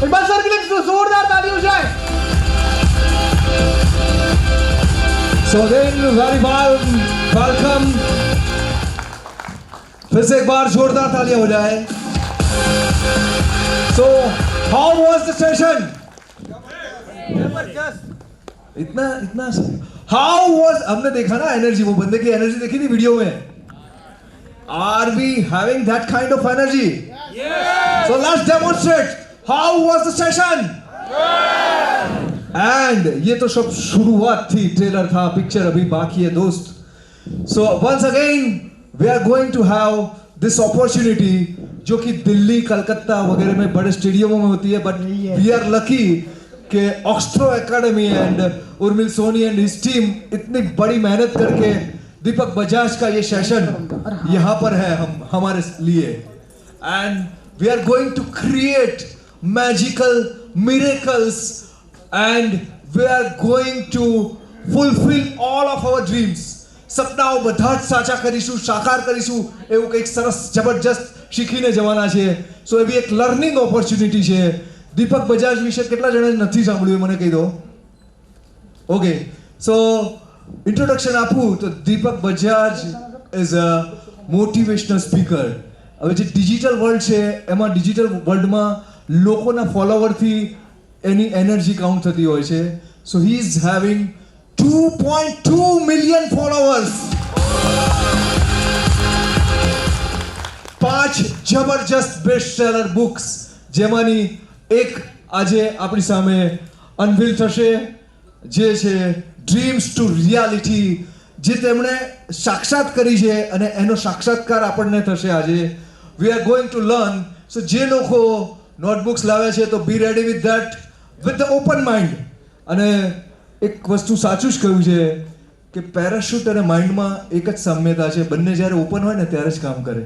एक बार सर के लिए जोरदार ताली हो जाए। So then very welcome। फिर से एक बार जोरदार तालियां हो जाए। So how was the session? इतना how was, हमने देखा ना एनर्जी, वो बंदे की एनर्जी देखी थी वीडियो में। Are we having that kind of energy? Yes. So let's demonstrate. How was the session? And ये तो सब शुरुआत थी, ट्रेलर था, पिक्चर अभी बाकी है दोस्त। So once again we are going to have this opportunity जो कि दिल्ली, कलकत्ता वगैरह में बड़े स्टेडियमों में होती है, but we are lucky कि Oxtro academy and Urmil Soni and his team इतनी बड़ी मेहनत करके दीपक बजाज का ये सेशन यहाँ पर है हमारे लिए। And we are going to create magical miracles and we are going to fulfil all of our dreams. સપનાઓ બધા જ સાચા કરીશું, સાકાર કરીશું, એવું કંઈક સરસ જબરજસ્ત શીખીને જવાના છે। સો એવી એક લર્નિંગ ઓપોર્ચ્યુનિટી છે। દીપક બજાજ વિશે કેટલા જણાએ નથી સાંભળ્યું મને કહી દો। ઓકે, સો ઇન્ટ્રોડક્શન આપું તો Deepak Bajaj is a motivational speaker. હવે જે ડિજિટલ વર્લ્ડ છે એમાં ડિજિટલ વર્લ્ડમાં લોકોના ફોલોવરથી એની એનર્જી કાઉન્ટ થતી હોય છે। So he is having 2.2 million followers, 5 જબરજસ્ત બેસ્ટ સેલર બુક્સ, જેમાંની એક આજે આપણી સામે અનવીલ થશે, જે છે ડ્રીમ્સ ટુ રિયાલિટી, જે તેમણે સાક્ષાત કરી છે અને એનો સાક્ષાત્કાર આપણને થશે આજે। We are going to learn. So જે લોકો નોટબુક્સ લાવ્યા છે તો be ready with that, with the open mind. અને એક વસ્તુ સાચું જ કહ્યું છે કે પેરાશૂટ અને માઇન્ડમાં એક જ સામ્યતા છે, બંને જ્યારે ઓપન હોય ને ત્યારે જ કામ કરે।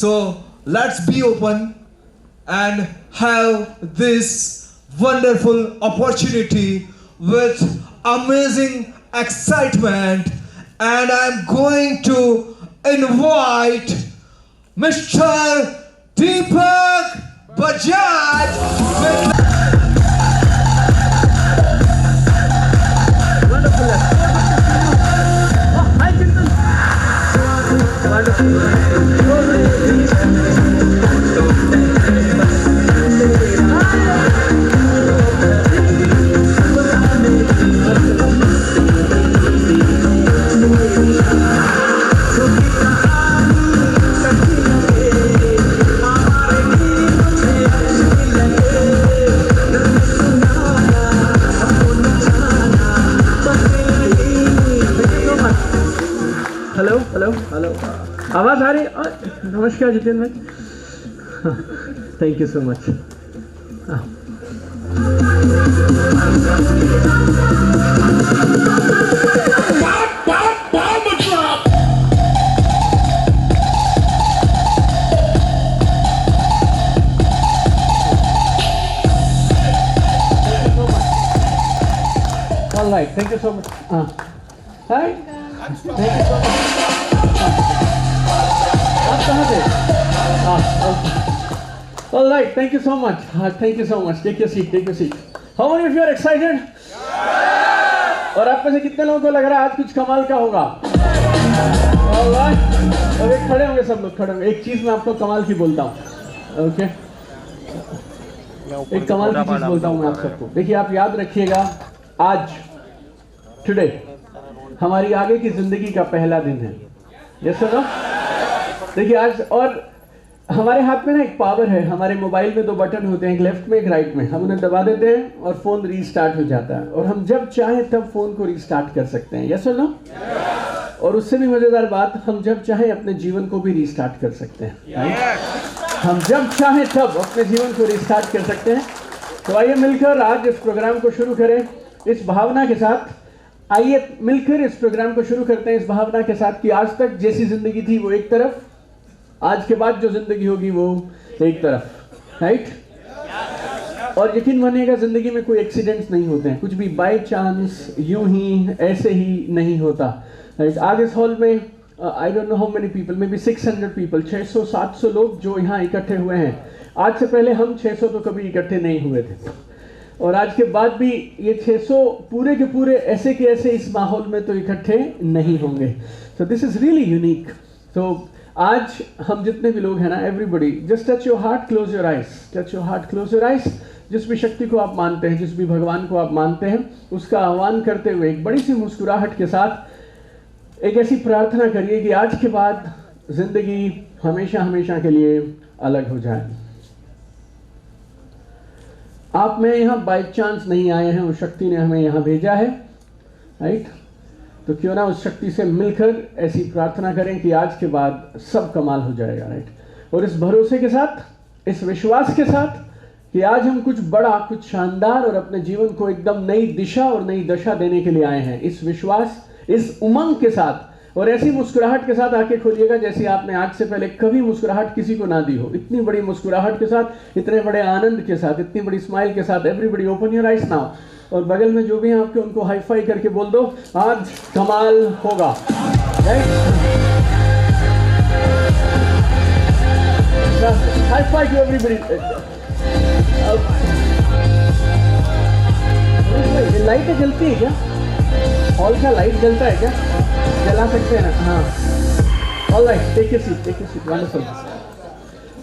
So let's be open and have this wonderful opportunity with amazing excitement, and I'm going to invite Mr. Deepak Bajaj with wonderful. Oh, hi Chintan. Wonderful. Hello, आवाज़ आ रही? नमस्कार जितेंद्र भाई, thank you so much. All right, thank you so much. Hi, thank you so much. आप कहाँ थे? All right, thank you so much. Thank you so much. Take your seat. Take your seat. How many of you are excited? और आप में से कितने लोगों को लग रहा है आज कुछ कमाल का होगा? All right. अब एक खड़े होंगे, सब लोग खड़े होंगे। एक चीज मैं आपको कमाल की बोलता हूँ, ओके? एक कमाल की चीज बोलता हूँ मैं आप सबको। देखिए, आप याद रखिएगा, आज टुडे हमारी आगे की जिंदगी का पहला दिन है। Yes sir? देखिए आज, और हमारे हाथ में ना एक पावर है, हमारे मोबाइल में 2 बटन होते हैं, एक लेफ्ट में एक राइट में। हम उन्हें दबा देते हैं और फोन रीस्टार्ट हो जाता है, और हम जब चाहें तब फोन को रीस्टार्ट कर सकते हैं। Yes sir? नो? और उससे भी मजेदार बात, हम जब चाहें अपने जीवन को भी रीस्टार्ट कर सकते हैं। हम जब चाहें तब अपने जीवन को रीस्टार्ट कर सकते हैं। तो आइए मिलकर आज इस प्रोग्राम को शुरू करें इस भावना के साथ। आइए मिलकर इस प्रोग्राम को शुरू करते हैं इस भावना के साथ कि आज तक जैसी जिंदगी थी वो एक तरफ, आज के बाद जो जिंदगी होगी वो एक तरफ, राइट? और यकीन मानिएगा, जिंदगी में कोई एक्सीडेंट्स नहीं होते हैं, कुछ भी बाय चांस यूं ही ऐसे ही नहीं होता, राइट? आज इस हॉल में I don't know how many people, may be 600 people, 600-700 लोग जो यहाँ इकट्ठे हुए हैं, आज से पहले हम 600 तो कभी इकट्ठे नहीं हुए थे, और आज के बाद भी ये 600 पूरे के पूरे ऐसे के ऐसे इस माहौल में तो इकट्ठे नहीं होंगे। So this is really unique. तो आज हम जितने भी लोग हैं ना, everybody just touch your heart, close your eyes, touch your heart, close your eyes. जिस भी शक्ति को आप मानते हैं, जिस भी भगवान को आप मानते हैं, उसका आह्वान करते हुए एक बड़ी सी मुस्कुराहट के साथ एक ऐसी प्रार्थना करिए कि आज के बाद जिंदगी हमेशा हमेशा के लिए अलग हो जाए। आप में यहाँ बाय चांस नहीं आए हैं, उस शक्ति ने हमें यहाँ भेजा है, राइट? तो क्यों ना उस शक्ति से मिलकर ऐसी प्रार्थना करें कि आज के बाद सब कमाल हो जाएगा, राइट? और इस भरोसे के साथ, इस विश्वास के साथ कि आज हम कुछ बड़ा, कुछ शानदार और अपने जीवन को एकदम नई दिशा और नई दशा देने के लिए आए हैं, इस विश्वास, इस उमंग के साथ और ऐसी मुस्कुराहट के साथ आंखें खोलिएगा जैसे आपने आज से पहले कभी मुस्कुराहट किसी को ना दी हो। इतनी बड़ी मुस्कुराहट के साथ, इतने बड़े आनंद के साथ, इतनी बड़ी स्माइल के साथ। Everybody open your eyes now, और बगल में जो भी हैं आपके उनको हाई फाई करके बोल दो, आज कमाल होगा, right? High five to everybody. लाइटें जलती है क्या? हॉल का लाइट जलता है क्या? जला सकते हैं ना? हाँ, all right, take a seat, take a seat, wonderful.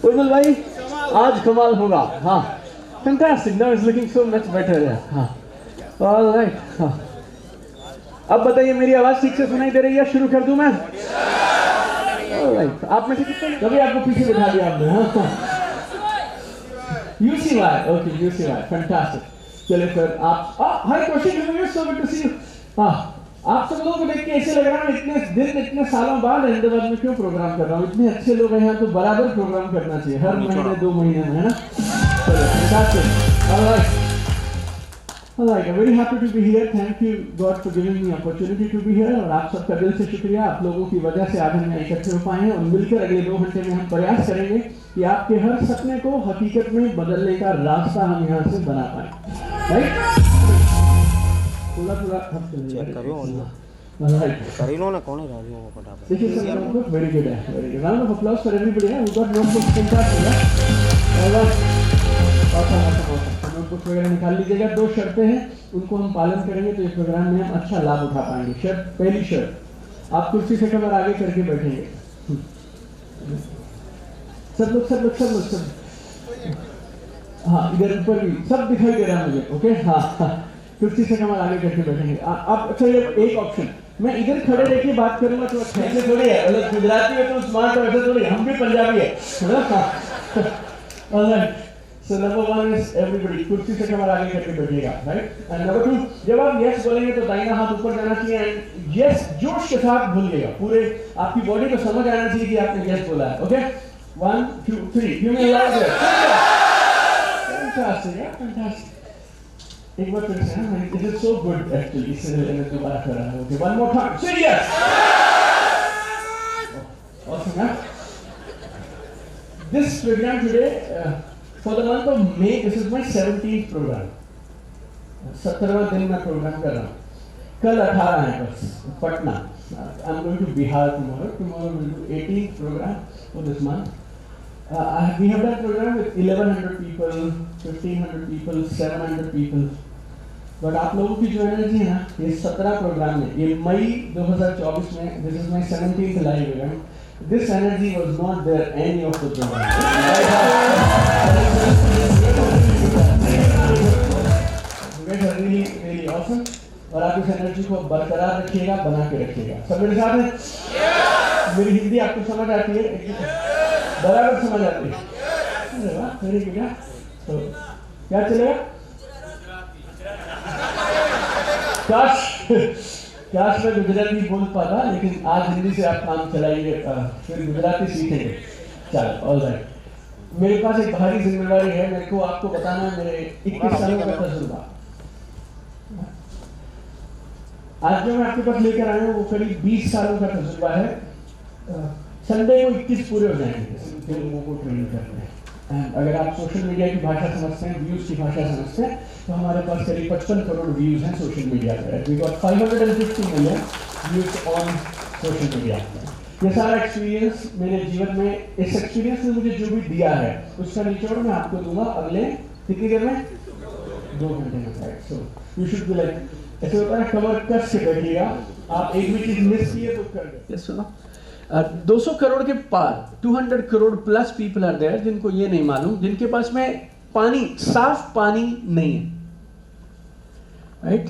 Urmil भाई, आज कमाल होगा। हाँ, fantastic, now is looking so much better. हाँ, ऑल राइट। हाँ, अब बताइए मेरी आवाज ठीक से सुनाई दे रही है? शुरू कर दूं मैं? All right. आप में से कितने कभी आपको पीछे बिठा दिया आपने? हाँ, you see why, okay, you see why, fantastic. चलिए फिर आप, high question, so good to see you. हाँ, आप सब लोगों को देख के ऐसे लग रहा है इतने दिन, इतने सालों बाद अहमदाबाद में क्यों प्रोग्राम कर रहा हूँ। इतने अच्छे लोग हैं यहाँ, तो बराबर प्रोग्राम करना चाहिए, हर महीने 2 महीने में, है ना? I'm very happy to be here. Thank you God for giving me opportunity to be here. और आप सबका दिल से शुक्रिया, आप लोगों की वजह से आज हम यहाँ इकट्ठे हो पाए हैं, और मिलकर अगले 2 घंटे में हम प्रयास करेंगे कि आपके हर सपने को हकीकत में बदलने का रास्ता हम यहाँ से बना पाए, राइट? थोड़ा चेक करो ना कौन है राजू को फटाफट। देखिए सर, नोटबुक वेरी गुड है, very good. Round of applause for everybody. We got notebook fantastic है। नोटबुक वगैरह निकाल लीजिएगा। 2 शर्तें हैं, उनको हम पालन करेंगे तो इस प्रोग्राम में हम अच्छा लाभ उठा पाएंगे। पहली शर्त, आप कुर्सी से कमर आगे करके बैठेंगे। सब लोग। हाँ, इधर ऊपर भी सब दिखाई दे रहा है मुझे, ओके? हाँ, कुर्सी से कमर आगे करके बैठेंगे आप। अच्छा, ये एक ऑप्शन, मैं इधर खड़े रह के बात करूंगा तो ऐसे थोड़ी है, मतलब गुजराती है तो स्मार्ट है, ऐसे थोड़ी, हम भी पंजाबी है, alright. So number 1 is everybody कुर्सी से कमर आगे करके बैठिएगा, राइट? एंड नंबर 2, जब आप यस बोलेंगे तो दाहिना हाथ ऊपर जाना चाहिए, एंड यस जोश के साथ बोलिएगा, पूरे आपकी बॉडी को समझ आना चाहिए कि आपने यस बोला है, okay? 1 2 3, you may loud it. Fantastic. एक बार फिर से, ना, it is so good actually, इससे मैं दोबारा कर रहा हूं। Okay, one more time, serious. Awesome. This programme today for the month of May, this is my 17th programme. 17वां दिन मैं प्रोग्राम कर रहा हूं। कल 18 है बस, Patna. I am going to Bihar tomorrow will do 18th programme for this month. We have done program with 1100 people, 1500 people, 700 people. But आप लोगों की जो एनर्जी है ना, ये 17 प्रोग्राम में, ये मई 2024 में, this is my 17th live event, this energy was not there any of the programme. Really awesome. और आप इस एनर्जी को बरकरार रखिएगा, बना के रखिएगा। सब मेरे साथ हैं? मेरी हिंदी आपको समझ आती है? बराबर समझ आती है? अरे वाह, वेरी गुड। तो क्या चलेगा? काश मैं गुजराती बोल पाता, लेकिन आज हिंदी से आप काम चलाइए, फिर गुजराती सीखेंगे। चलो, ऑल राइट। मेरे पास एक भारी जिम्मेदारी है, मेरे को आपको बताना है मेरे 21 सालों का तजुर्बा। आज जो मैं आपके पास लेकर आया हूँ वो करीब 20 सालों का तजुर्बा है। संडे को 21 पूरे हो जाएंगे लोगों को ट्रेनिंग करते हैं। अगर आप सोशल मीडिया की भाषा समझते हैं, व्यूज की भाषा समझते हैं, तो हमारे पास करीब 55 करोड़ व्यूज हैं सोशल मीडिया पर। We got 550 million views on social media. ये सारा एक्सपीरियंस मेरे जीवन में, इस एक्सपीरियंस ने मुझे जो भी दिया है उसका निचोड़ मैं आपको दूंगा अगले कितनी देर में, 2 घंटे में। So you should be like, ऐसे होता है कमर कस के बैठिएगा, आप एक भी चीज मिस किए तो कर दे। सुनो 200 करोड़ के पार 200 crore plus people are there जिनको ये नहीं मालूम, जिनके पास में पानी, साफ पानी नहीं है, राइट?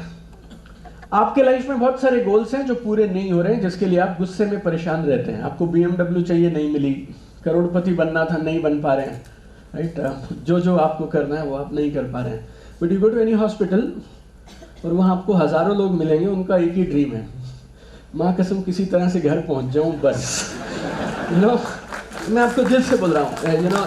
आपके लाइफ में बहुत सारे गोल्स हैं जो पूरे नहीं हो रहे हैं, जिसके लिए आप गुस्से में परेशान रहते हैं। आपको BMW चाहिए, नहीं मिली, करोड़पति बनना था, नहीं बन पा रहे हैं, राइट? जो आपको करना है वो आप नहीं कर पा रहे हैं। But you go to any hospital और वहाँ आपको हजारों लोग मिलेंगे, उनका एक ही ड्रीम है, माँ कसम किसी तरह से घर पहुँच जाऊँ बस। यू नो, मैं आपको दिल से बोल रहा हूँ, you know,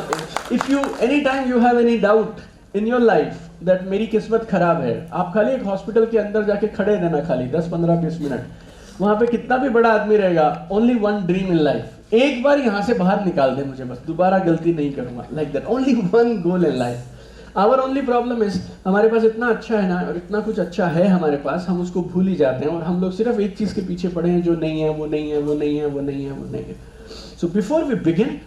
if you any time you have any doubt in your life that मेरी किस्मत खराब है, आप खाली एक हॉस्पिटल के अंदर जाके खड़े रहना, खाली 10, 15, 20 मिनट। वहाँ पे कितना भी बड़ा आदमी रहेगा, only one dream in life, एक बार यहाँ से बाहर निकाल दे मुझे, बस दोबारा गलती नहीं करूँगा, like that, only one goal in life. Our only problem is, हमारे पास इतना अच्छा है ना, और इतना कुछ अच्छा है हमारे पास, हम उसको भूल ही जाते हैं, और हम लोग सिर्फ एक चीज़ के पीछे पड़े हैं जो नहीं है, वो नहीं है, वो नहीं है, वो नहीं है, वो नहीं है। So before we begin,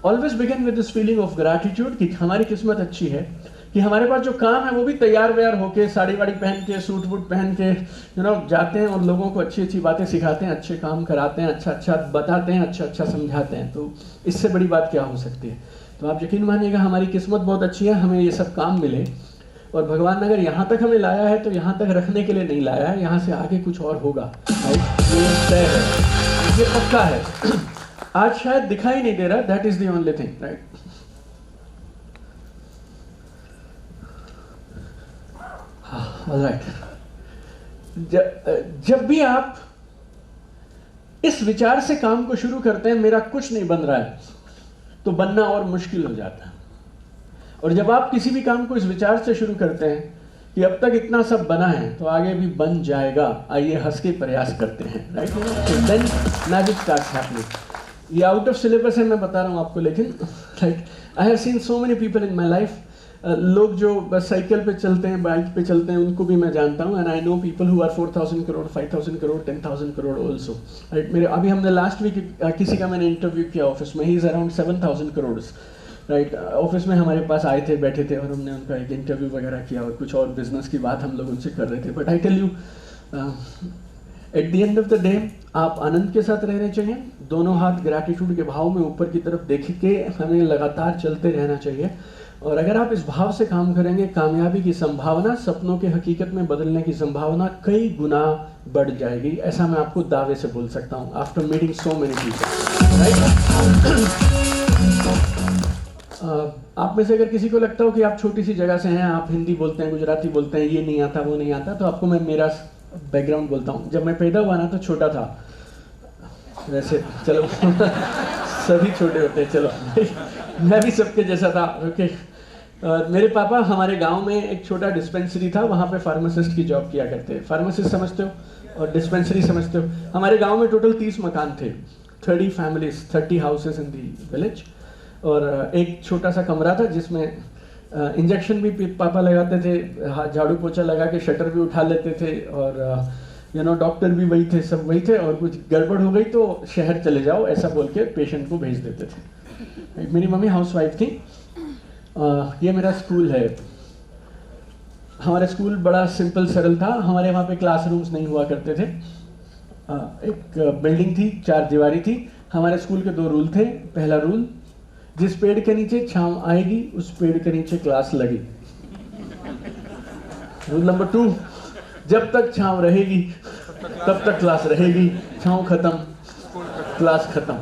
always begin with this feeling of gratitude कि हमारी किस्मत अच्छी है, कि हमारे पास जो काम है वो भी तैयार व्यार होके, साड़ी वाड़ी पहन के, सूट वूट पहन के, यू नो, जाते हैं और लोगों को अच्छी अच्छी बातें सिखाते हैं, अच्छे काम कराते हैं, अच्छा अच्छा बताते हैं, अच्छा अच्छा समझाते हैं। तो इससे बड़ी बात क्या हो सकती है? तो आप यकीन मानिएगा हमारी किस्मत बहुत अच्छी है, हमें ये सब काम मिले, और भगवान अगर यहाँ तक हमें लाया है तो यहाँ तक रखने के लिए नहीं लाया है, यहाँ से आगे कुछ और होगा, ये तय है, ये पक्का है। आज शायद दिखाई नहीं दे रहा, that is the only thing, right? Alright, जब भी आप इस विचार से काम को शुरू करते हैं, मेरा कुछ नहीं बन रहा है, तो बनना और मुश्किल हो जाता है। और जब आप किसी भी काम को इस विचार से शुरू करते हैं कि अब तक इतना सब बना है तो आगे भी बन जाएगा, आइए हंस के प्रयास करते हैं, right? Then magic starts happening. ये आउट ऑफ सिलेबस है, मैं बता रहा हूँ आपको, लेकिन right, I have seen so many people in my life. लोग जो बस साइकिल पे चलते हैं, बाइक पे चलते हैं, उनको भी मैं जानता हूँ, and I know people who are 4000 crore, 5000 crore, 10,000 crore also, right? मेरे अभी हमने लास्ट वीक किसी का मैंने इंटरव्यू किया ऑफिस में, he is around 7,000 crore, right? Office में हमारे पास आए थे, बैठे थे, और हमने उनका एक इंटरव्यू वगैरह किया, और कुछ और बिजनेस की बात हम लोग उनसे कर रहे थे। But I tell you, at the end of the day आप आनंद के साथ रहने चाहिए, दोनों हाथ ग्रैटिट्यूड के भाव में ऊपर की तरफ देख के हमें लगातार चलते रहना चाहिए। और अगर आप इस भाव से काम करेंगे, कामयाबी की संभावना, सपनों के हकीकत में बदलने की संभावना कई गुना बढ़ जाएगी। ऐसा मैं आपको दावे से बोल सकता हूँ, after meeting so many people, right? आप में से अगर किसी को लगता हो कि आप छोटी सी जगह से हैं, आप हिंदी बोलते हैं, गुजराती बोलते हैं, ये नहीं आता, वो नहीं आता, तो आपको मैं मेरा बैकग्राउंड बोलता हूँ। जब मैं पैदा हुआ ना तो छोटा था, वैसे चलो सभी छोटे होते हैं, चलो मैं भी सबके जैसा था, ओके। मेरे पापा हमारे गांव में एक छोटा डिस्पेंसरी था, वहाँ पे फार्मासिस्ट की जॉब किया करते हैं। फार्मासिस्ट समझते हो और डिस्पेंसरी समझते हो? हमारे गांव में टोटल 30 मकान थे, 30 families, 30 houses in the village, और एक छोटा सा कमरा था जिसमें इंजेक्शन भी पापा लगाते थे, झाड़ू पोछा लगा के शटर भी उठा लेते थे, और यू नो डॉक्टर भी वही थे, सब वही थे, और कुछ गड़बड़ हो गई तो शहर चले जाओ ऐसा बोल के पेशेंट को भेज देते थे। मेरी मम्मी हाउसवाइफ थी। ये मेरा स्कूल है। हमारा स्कूल बड़ा सिंपल सरल था, हमारे वहाँ पे क्लासरूम्स नहीं हुआ करते थे। एक बिल्डिंग थी, 4 दीवारी थी। हमारे स्कूल के 2 रूल थे। पहला रूल, जिस पेड़ के नीचे छांव आएगी उस पेड़ के नीचे क्लास लगी। रूल नंबर 2, जब तक छांव रहेगी तब तक क्लास रहेगी, छांव खत्म क्लास खत्म।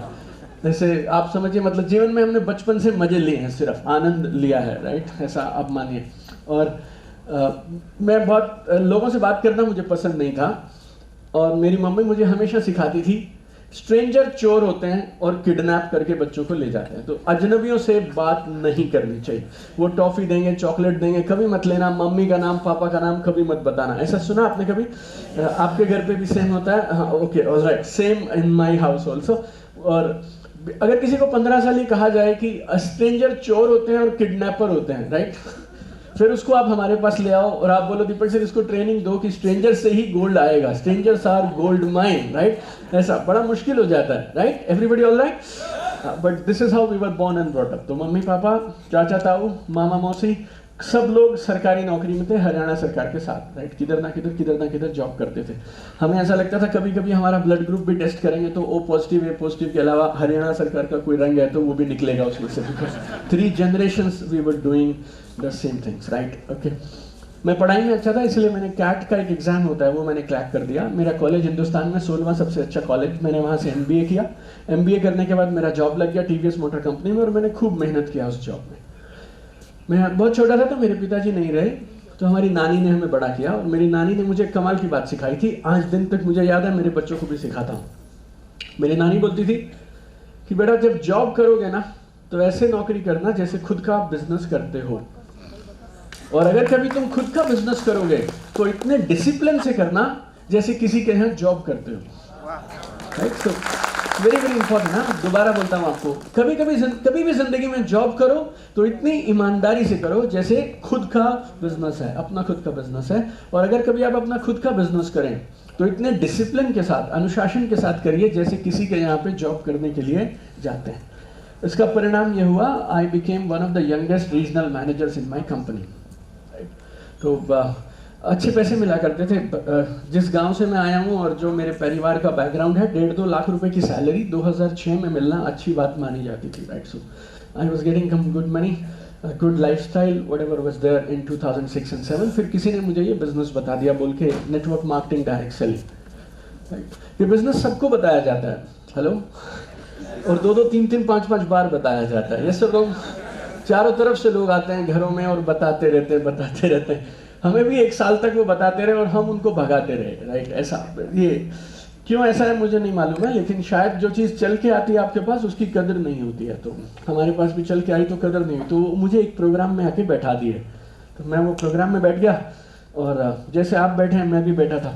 जैसे आप समझिए, मतलब जीवन में हमने बचपन से मजे लिए हैं, सिर्फ आनंद लिया है, राइट? ऐसा आप मानिए। और मैं बहुत लोगों से बात करना मुझे पसंद नहीं था, और मेरी मम्मी मुझे हमेशा सिखाती थी, स्ट्रेंजर चोर होते हैं और किडनैप करके बच्चों को ले जाते हैं, तो अजनबियों से बात नहीं करनी चाहिए। वो टॉफी देंगे, चॉकलेट देंगे, कभी मत लेना। मम्मी का नाम, पापा का नाम कभी मत बताना। ऐसा सुना आपने कभी? आपके घर पे भी सेम होता है? हाँ, okay, alright, same in my house also. और अगर किसी को 15 साल ही कहा जाए कि स्ट्रेंजर चोर होते हैं और किडनैपर होते हैं, राइट, फिर उसको आप हमारे पास ले आओ और आप बोलो दीपक सर इसको ट्रेनिंग दो कि स्ट्रेंजर से ही गोल्ड आएगा, strangers are gold mine, right? ऐसा बड़ा मुश्किल हो जाता है, right? Everybody all right? But this is how we were born and brought up. तो मम्मी पापा, चाचा ताऊ, मामा मौसी, सब लोग सरकारी नौकरी में थे, हरियाणा सरकार के साथ, राइट? किधर ना किधर जॉब करते थे। हमें ऐसा लगता था कभी कभी हमारा ब्लड ग्रुप भी टेस्ट करेंगे तो ओ पॉजिटिव ए पॉजिटिव के अलावा हरियाणा सरकार का कोई रंग है तो वो भी निकलेगा उसमें से, because 3 generations we were doing the same things, right? Okay, मैं पढ़ाई में अच्छा था इसलिए मैंने कैट का एक एग्जाम होता है वो मैंने क्रैक कर दिया। मेरा कॉलेज हिंदुस्तान में 16वां सबसे अच्छा कॉलेज, मैंने वहाँ से MBA किया। MBA करने के बाद मेरा जॉब लग गया TVS मोटर कंपनी में और मैंने खूब मेहनत किया उस जॉब में। मैं बहुत छोटा था तो मेरे पिताजी नहीं रहे, तो हमारी नानी ने हमें बड़ा किया और मेरी नानी ने मुझे कमाल की बात सिखाई थी, आज दिन तक मुझे याद है, मेरे बच्चों को भी सिखाता हूँ। मेरी नानी बोलती थी कि बेटा जब जॉब करोगे ना तो ऐसे नौकरी करना जैसे खुद का बिजनेस करते हो, और अगर कभी तुम खुद का बिजनेस करोगे तो इतने डिसिप्लिन से करना जैसे किसी के यहाँ जॉब करते हो, राइट? तो वेरी वेरी इंपॉर्टेंट। हाँ, दोबारा बोलता हूँ आपको, कभी भी जिंदगी में जॉब करो तो इतनी ईमानदारी से करो जैसे खुद का बिजनेस है, अपना खुद का बिजनेस है। और अगर कभी आप अपना खुद का बिजनेस करें तो इतने डिसिप्लिन के साथ, अनुशासन के साथ करिए जैसे किसी के यहाँ पे जॉब करने के लिए जाते हैं। इसका परिणाम ये हुआ, I became one of the youngest regional managers in my company. तो अच्छे पैसे मिला करते थे। जिस गांव से मैं आया हूं और जो मेरे परिवार का बैकग्राउंड है, 1.5-2 लाख रुपए की सैलरी 2006 में मिलना अच्छी बात मानी जाती थी, right? So I was getting some good money, good lifestyle, whatever was there in 2006 and 7। फिर किसी ने मुझे ये बिजनेस बता दिया बोल के, network marketing direct selling, right? ये बिजनेस सबको बताया जाता है, हेलो, और 2-2, 3-3, 5-5 बार बताया जाता है। ये सब लोग चारों तरफ से लोग आते हैं घरों में और बताते रहते हैं। हमें भी 1 साल तक वो बताते रहे और हम उनको भगाते रहे, राइट? ऐसा, ये क्यों ऐसा है मुझे नहीं मालूम है, लेकिन शायद जो चीज़ चल के आती है आपके पास उसकी कदर नहीं होती है। तो हमारे पास भी चल के आई तो कदर नहीं हुई, तो मुझे एक प्रोग्राम में आके बैठा दिए। तो मैं वो प्रोग्राम में बैठ गया और जैसे आप बैठे हैं मैं भी बैठा था।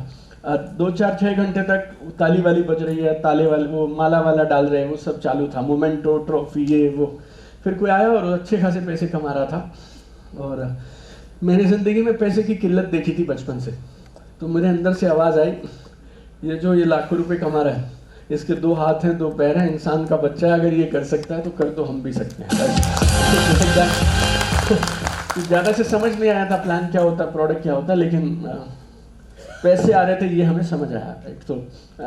2-4-6 घंटे तक ताली वाली बज रही है, ताले वाले वो माला वाला डाल रहे हैं, वो सब चालू था, मोमेंटो, ट्रॉफी, ये वो। फिर कोई आया और अच्छे खासे पैसे कमा रहा था, और मैंने ज़िंदगी में पैसे की किल्लत देखी थी बचपन से। तो मेरे अंदर से आवाज़ आई, ये लाखों रुपए कमा रहा है, इसके 2 हाथ हैं 2 पैर हैं, इंसान का बच्चा है, अगर ये कर सकता है तो कर तो हम भी सकते हैं। तो ज़्यादा से समझ नहीं आया था प्लान क्या होता, प्रोडक्ट क्या होता, लेकिन पैसे आ रहे थे ये हमें समझ आया, राइट? तो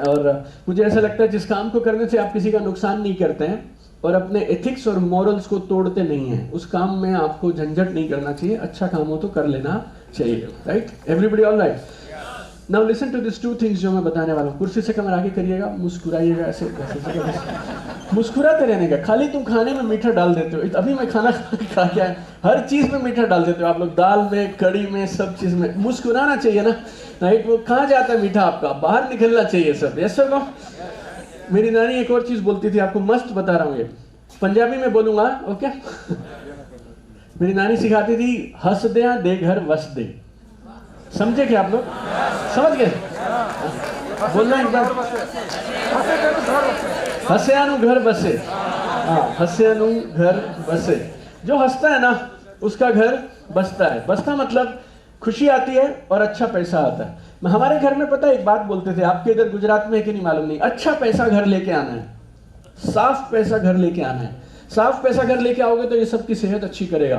और मुझे ऐसा लगता है जिस काम को करने से आप किसी का नुकसान नहीं करते हैं और अपने एथिक्स और मॉरल्स को तोड़ते नहीं हैं, उस काम में आपको झंझट नहीं करना चाहिए। अच्छा काम हो तो कर लेना चाहिए, right? Everybody all right? Now listen to this 2 things जो मैं बताने वाला हूँ। कुर्सी से कमर आगे करिएगा, मुस्कुराइएगा, ऐसे मुस्कुराते रहने का। खाली तुम खाने में मीठा डाल देते हो, अभी मैं खाना खा के आया, हर चीज़ में मीठा डाल देते हो आप लोग, दाल में, कड़ी में, सब चीज़ में। मुस्कुराना चाहिए ना, राइट? वो कहाँ जाता है मीठा आपका, बाहर निकलना चाहिए सब। Yes sir? मेरी नानी एक और चीज बोलती थी, आपको मस्त बता रहा हूँ, ये पंजाबी में बोलूंगा, ओके? मेरी नानी सिखाती थी, हंस दे घर वस दे। समझे क्या आप लोग? समझ गए? बोलना एक बार, हंसियानु घर बसे। हाँ, हंसियानु घर बसे। जो हंसता है ना उसका घर बसता है। बसता मतलब खुशी आती है और अच्छा पैसा आता है। हमारे घर में पता है एक बात बोलते थे, आपके इधर गुजरात में है कि नहीं मालूम नहीं, अच्छा पैसा घर लेके आना है, साफ पैसा घर लेके आना है। साफ पैसा घर लेके आओगे तो ये सबकी सेहत अच्छी करेगा,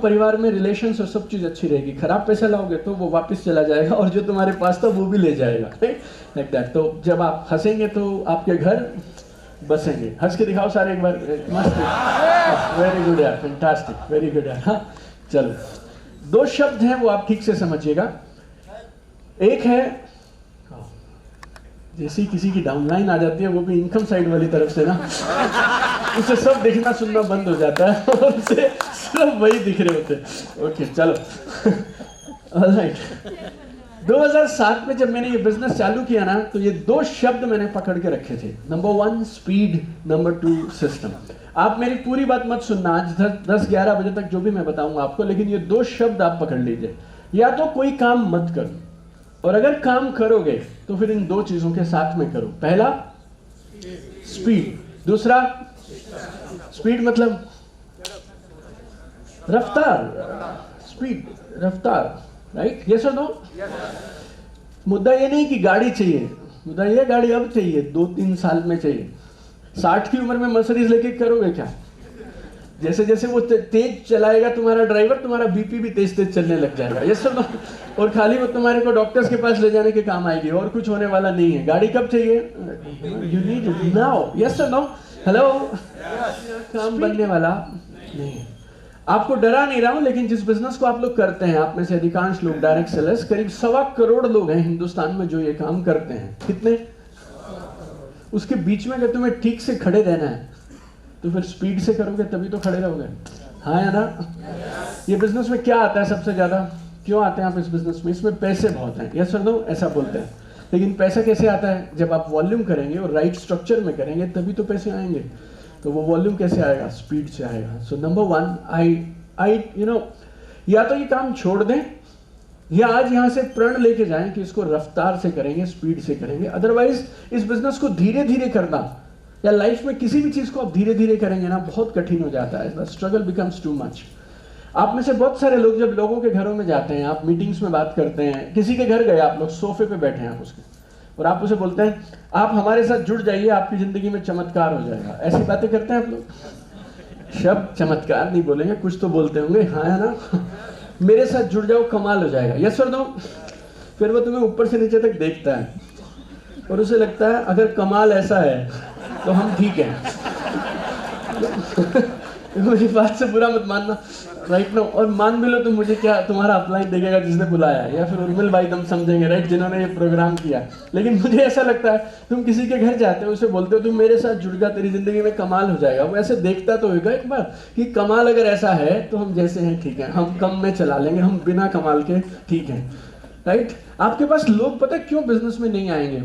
परिवार में रिलेशंस और सब चीज़ अच्छी रहेगी। खराब पैसा लाओगे तो वो वापस चला जाएगा और जो तुम्हारे पास था वो भी ले जाएगा, लाइक दैट। तो जब आप हंसेंगे तो आपके घर बसेंगे। हंस के दिखाओ सारे एक बार, मस्त, वेरी गुड यार, फैंटास्टिक, वेरी गुड यार। हाँ चलो, 2 शब्द हैं वो आप ठीक से समझिएगा। एक है, जैसे किसी की डाउनलाइन आ जाती है वो भी इनकम साइड वाली तरफ से ना, उसे सब देखना सुनना बंद हो जाता है और उसे सब वही दिख रहे होते हैं। ओके चलो, ऑलराइट। 2007 में जब मैंने ये बिजनेस चालू किया ना, तो ये 2 शब्द मैंने पकड़ के रखे थे। Number 1 speed, number 2 system. आप मेरी पूरी बात मत सुनना, आज 10-11 बजे तक जो भी मैं बताऊंगा आपको, लेकिन ये 2 शब्द आप पकड़ लीजिए। या तो कोई काम मत करो, और अगर काम करोगे तो फिर इन 2 चीजों के साथ में करो। पहला स्पीड, दूसरा स्पीड मतलब रफ्तार, स्पीड, रफ्तार, राइट? यस और नो? मुद्दा ये नहीं कि गाड़ी चाहिए, मुद्दा ये गाड़ी अब चाहिए, 2-3 साल में चाहिए। 60 की उम्र में मर्सिडीज लेके करोगे क्या? जैसे जैसे वो तेज चलाएगा तुम्हारा ड्राइवर, तुम्हारा बीपी भी तेज तेज चलने लग जाएगा। यस और नो? और खाली वो तुम्हारे को डॉक्टर्स के पास ले जाने के काम आएगी, और कुछ होने वाला नहीं है। गाड़ी कब चाहिए? You need it now. Yes और नो? हेलो? काम बनने वाला नहीं है। आपको डरा नहीं रहा हूं, लेकिन जिस बिजनेस को आप लोग करते हैं, आप में से अधिकांश लोग डायरेक्ट सेलर्स, करीब 1.25 करोड़ लोग हैं हिंदुस्तान में जो ये काम करते हैं। कितने? उसके बीच में अगर तुम्हें ठीक से खड़े रहना है तो फिर स्पीड से करोगे, तभी तो खड़े रहोगे। हाँ या ना? ये बिजनेस में क्या आता है सबसे ज्यादा? क्यों आते हैं आप इस बिजनेस में? इसमें पैसे बहुत हैं। यस और नो? ऐसा बोलते हैं। लेकिन पैसा कैसे आता है? जब आप वॉल्यूम करेंगे और राइट स्ट्रक्चर में करेंगे, तभी तो पैसे आएंगे। तो वो वॉल्यूम कैसे आएगा? स्पीड से आएगा। सो नंबर 1, आई या तो ये काम छोड़ दें, या आज यहां से प्रण लेके जाएं कि इसको रफ्तार से करेंगे, स्पीड से करेंगे। अदरवाइज इस बिजनेस को धीरे धीरे करना, या लाइफ में किसी भी चीज को आप धीरे धीरे करेंगे ना, बहुत कठिन हो जाता है। The struggle becomes too much. आप में से बहुत सारे लोग जब लोगों के घरों में जाते हैं, आप मीटिंग्स में बात करते हैं, किसी के घर गए, आप लोग सोफे पे बैठे हैं आप उसके, और आप उसे बोलते हैं आप हमारे साथ जुड़ जाइए, आपकी जिंदगी में चमत्कार हो जाएगा। ऐसी बातें करते हैं आप लोग? शब्द चमत्कार नहीं बोलेंगे, कुछ तो बोलते होंगे। हाँ है ना? मेरे साथ जुड़ जाओ, कमाल हो जाएगा। यस और नो? फिर वो तुम्हें ऊपर से नीचे तक देखता है और उसे लगता है अगर कमाल ऐसा है तो हम ठीक हैं। मेरी बात से बुरा मत मानना, राइट नो? और मान भी लो तो मुझे क्या, तुम्हारा अपलाइन देखेगा जिसने बुलाया, या फिर उर्मिल भाई तुम समझेंगे, राइट, जिन्होंने ये प्रोग्राम किया। लेकिन मुझे ऐसा लगता है तुम किसी के घर जाते हो, उसे बोलते हो तुम मेरे साथ जुड़ जा, तेरी जिंदगी में कमाल हो जाएगा। वो ऐसे देखता तो होगा एक बार कि कमाल अगर ऐसा है तो हम जैसे हैं ठीक है, हम कम में चला लेंगे, हम बिना कमाल के ठीक है, राइट? आपके पास लोग पता क्यों बिजनेस में नहीं आएंगे?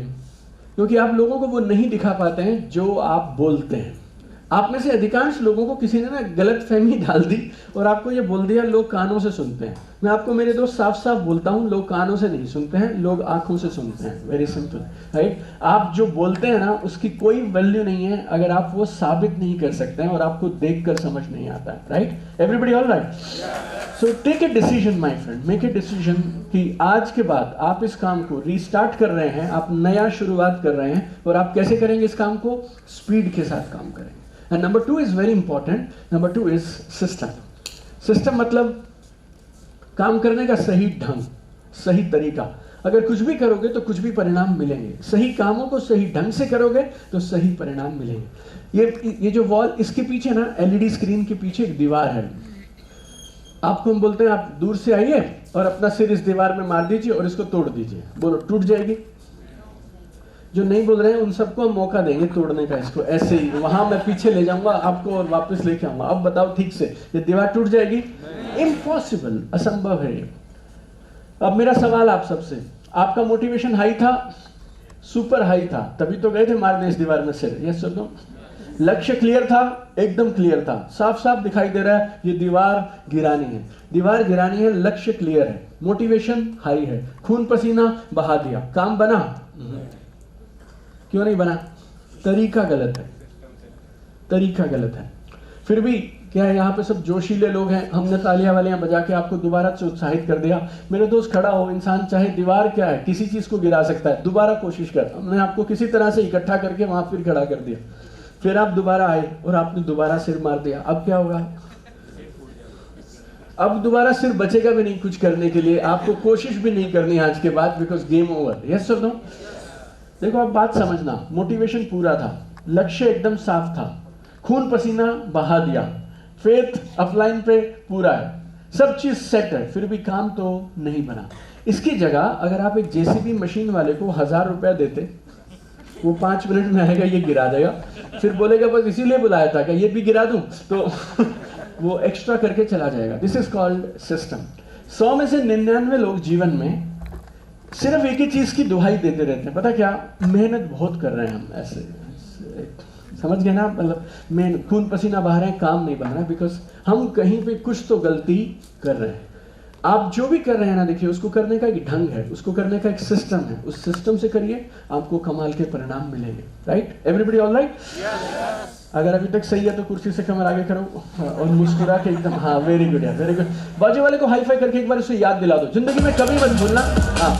क्योंकि आप लोगों को वो नहीं दिखा पाते हैं जो आप बोलते हैं। आप में से अधिकांश लोगों को किसी ने ना गलत फहमी डाल दी और आपको ये बोल दिया, लोग कानों से सुनते हैं। मैं आपको मेरे दोस्त साफ साफ बोलता हूँ, लोग कानों से नहीं सुनते हैं, लोग आंखों से सुनते हैं। Very simple, right? आप जो बोलते हैं ना, उसकी कोई वैल्यू नहीं है अगर आप वो साबित नहीं कर सकते हैं और आपको देखकर समझ नहीं आता है, right? Everybody all right? So take a decision my friend, make a decision कि आज के बाद आप इस काम को रीस्टार्ट कर रहे हैं, आप नया शुरुआत कर रहे हैं। और आप कैसे करेंगे इस काम को? स्पीड के साथ काम करेंगे। And number 2 is very important. Number 2 is system. System मतलब काम करने का सही ढंग, सही तरीका। अगर कुछ भी करोगे तो कुछ भी परिणाम मिलेंगे। सही कामों को सही ढंग से करोगे तो सही परिणाम मिलेंगे। ये जो वॉल, इसके पीछे ना एलईडी स्क्रीन के पीछे एक दीवार है। आपको हम बोलते हैं आप दूर से आइए और अपना सिर इस दीवार में मार दीजिए और इसको तोड़ दीजिए। बोलो टूट जाएगी? जो नहीं बोल रहे हैं उन सबको हम मौका देंगे तोड़ने का। इसको ऐसे ही वहां मैं पीछे ले जाऊंगा आपको और वापस लेके आऊंगा। अब बताओ ठीक से, ये दीवार टूट जाएगी? इम्पॉसिबल, असंभव है। अब मेरा सवाल आप सबसे, आपका मोटिवेशन हाई था, सुपर हाई था, तभी तो गए थे मारने इस दीवार में सिर। यस और नो? लक्ष्य क्लियर था? एकदम क्लियर था, साफ साफ दिखाई दे रहा है ये दीवार गिरानी है, दीवार गिरानी है, लक्ष्य क्लियर है, मोटिवेशन हाई है, खून पसीना बहा दिया, काम बना? क्यों नहीं बना? तरीका गलत है, तरीका गलत है। फिर भी क्या है, यहाँ पे सब जोशीले लोग हैं, हमने तालियां वालियां बजा के आपको दोबारा से उत्साहित कर दिया। मेरे दोस्त खड़ा हो, इंसान चाहे दीवार क्या है, किसी चीज को गिरा सकता है, दोबारा कोशिश कर। हमने आपको किसी तरह से इकट्ठा करके वहां फिर खड़ा कर दिया, फिर आप दोबारा आए और आपने दोबारा सिर मार दिया। अब क्या होगा? अब दोबारा सिर बचेगा भी नहीं कुछ करने के लिए, आपको कोशिश भी नहीं करनी आज के बाद, बिकॉज गेम ओवर। यस और नो? देखो अब बात समझना, मोटिवेशन पूरा था, लक्ष्य एकदम साफ था, खून पसीना बहा दिया, फेथ अपलाइन पे पूरा है, सब चीज सेट है, फिर भी काम तो नहीं बना। इसकी जगह अगर आप एक जेसीबी मशीन वाले को 1000 रुपया देते, वो 5 मिनट में आएगा, ये गिरा देगा, फिर बोलेगा बस इसीलिए बुलाया था, क्या ये भी गिरा दूं? तो वो एक्स्ट्रा करके चला जाएगा। This is called system. 100 में से 99 लोग जीवन में सिर्फ एक ही चीज की दुहाई देते रहते हैं, पता क्या? मेहनत बहुत कर रहे हैं हम, ऐसे समझ गए ना? मतलब मेहनत, खून पसीना बहा रहे हैं, काम नहीं बन रहा, बिकॉज हम कहीं पे कुछ तो गलती कर रहे हैं। आप जो भी कर रहे हैं ना, देखिए उसको करने का एक ढंग है, उसको करने का एक सिस्टम है, उस सिस्टम से करिए, आपको कमाल के परिणाम मिलेंगे। राइट? Everybody all right? अगर अभी तक सही है तो कुर्सी से कमर आगे करो और मुस्कुरा के एकदम, हाँ वेरी गुड यार, वेरी गुड। बाजू वाले को हाई फाई करके एक बार उसे याद दिला दो, जिंदगी में कभी मत भूलना। हाँ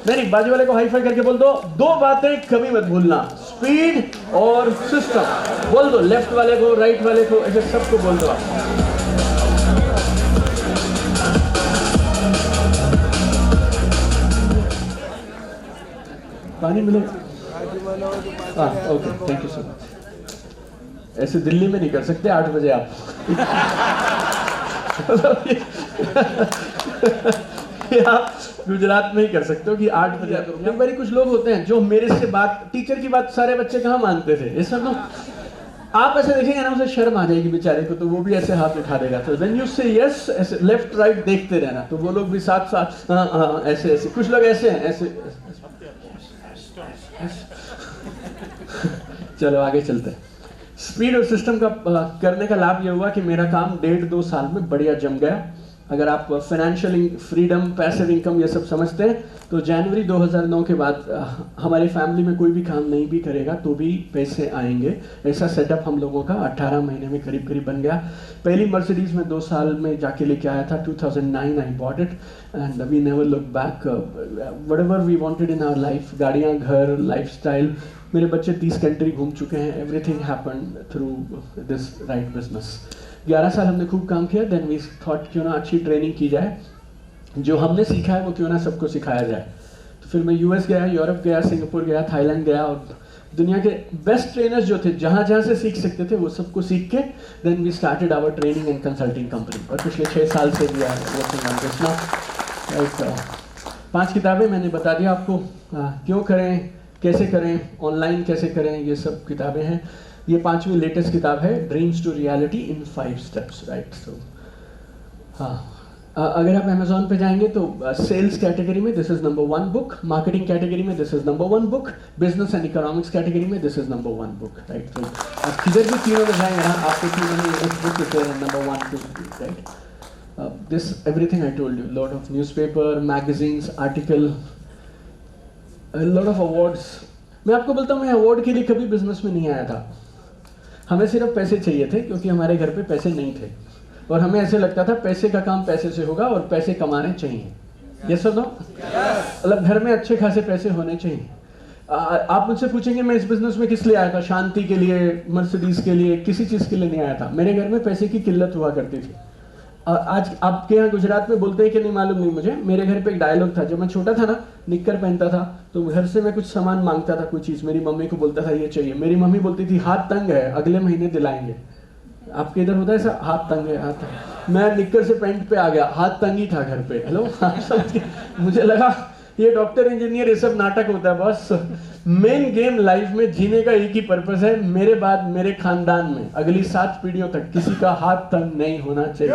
नहीं, बाजू वाले को हाई फाई करके बोल दो, दो बातें कभी मत भूलना, स्पीड और सिस्टम। बोल दो लेफ्ट वाले को, राइट वाले को, ऐसे सबको बोल दो आप। पानी मिलेगा? हाँ okay, thank you so much. ऐसे दिल्ली में नहीं कर सकते 8 बजे आप। आप गुजरात में ही कर सकते हो कि 8 बजे करो। कई बार कुछ लोग होते हैं जो मेरे से बात, टीचर की बात सारे बच्चे कहाँ मानते थे, ये सब आप ऐसे देखेंगे ना, उसे शर्म आ जाएगी बेचारे को, तो वो भी ऐसे हाथ उठा देगा। तो व्हेन यू से यस, ऐसे लेफ्ट राइट देखते रहना, तो वो लोग भी साथ साथ हाँ हाँ ऐसे ऐसे। कुछ लोग ऐसे हैं, ऐसे। चलो आगे चलते हैं। स्पीड और सिस्टम का करने का लाभ ये हुआ कि मेरा काम 1.5-2 साल में बढ़िया जम गया। अगर आप फाइनेंशियल फ्रीडम, पैसिव इनकम ये सब समझते हैं, तो जनवरी 2009 के बाद हमारी फैमिली में कोई भी काम नहीं भी करेगा तो भी पैसे आएंगे। ऐसा सेटअप हम लोगों का 18 महीने में करीब करीब बन गया। पहली मर्सिडीज में 2 साल में जाके लेके आया था, 2009 I bought it and we never look back. Whatever we wanted in our life, गाड़ियाँ, घर, लाइफस्टाइल। मेरे बच्चे 30 कंट्री घूम चुके हैं। Everything happened through this right business. 11 साल हमने खूब काम किया। देन वी थॉट क्यों ना अच्छी ट्रेनिंग की जाए, जो हमने सीखा है वो क्यों ना सबको सिखाया जाए। तो फिर मैं यूएस गया, यूरोप गया, सिंगापुर गया, थाईलैंड गया, और दुनिया के बेस्ट ट्रेनर्स जो थे, जहाँ जहाँ से सीख सकते थे वो सबको सीख के then we started our training and consulting company. और पिछले 6 साल से भी वर्किंग ऑन दिस नाउ। 5 किताबें मैंने बता दिया आपको, क्यों करें, कैसे करें, ऑनलाइन कैसे करें, ये सब किताबें हैं। ये 5वीं लेटेस्ट किताब है, dreams to reality in 5 steps, right. So हाँ, अगर आप अमेजोन पे जाएंगे तो सेल्स कैटेगरी में this is number 1 book, marketing category में this is number 1 book, business and economics category में this is number 1 book, right. तो आप किधर भी तीनों में जाएंगे ना, आपको तीनों में एक book is there number 1, 2, 3, right. This everything I told you, lot of newspaper, magazines, article, lot of awards. मैं आपको बोलता हूँ, मैं अवार्ड के लिए कभी बिजनेस में नहीं आया था। हमें सिर्फ पैसे चाहिए थे, क्योंकि हमारे घर पे पैसे नहीं थे, और हमें ऐसे लगता था पैसे का काम पैसे से होगा और पैसे कमाने चाहिए। यस और नो? मतलब घर में अच्छे खासे पैसे होने चाहिए। आप मुझसे पूछेंगे मैं इस बिजनेस में किस लिए आया था? शांति के लिए, मर्सिडीज के लिए, किसी चीज़ के लिए नहीं आया था। मेरे घर में पैसे की किल्लत हुआ करती थी। आज आपके यहाँ गुजरात में बोलते हैं कि नहीं मालूम नहीं मुझे, मेरे घर पे एक डायलॉग था। जब मैं छोटा था ना, निक्कर पहनता था, तो घर से मैं कुछ सामान मांगता था, कोई चीज़, मेरी मम्मी को बोलता था ये चाहिए। मेरी मम्मी बोलती थी हाथ तंग है, अगले महीने दिलाएंगे। आपके इधर होता है ऐसा, हाथ तंग है, हाथ तंग। मैं निक्कर से पैंट पे आ गया, हाथ तंग ही था घर पे। हेलो, मुझे लगा ये डॉक्टर, इंजीनियर, ये सब नाटक होता है बस। मेन गेम लाइफ में जीने का एक ही पर्पस है, मेरे बाद मेरे खानदान में अगली 7 पीढ़ियों तक किसी का हाथ तंग नहीं होना चाहिए।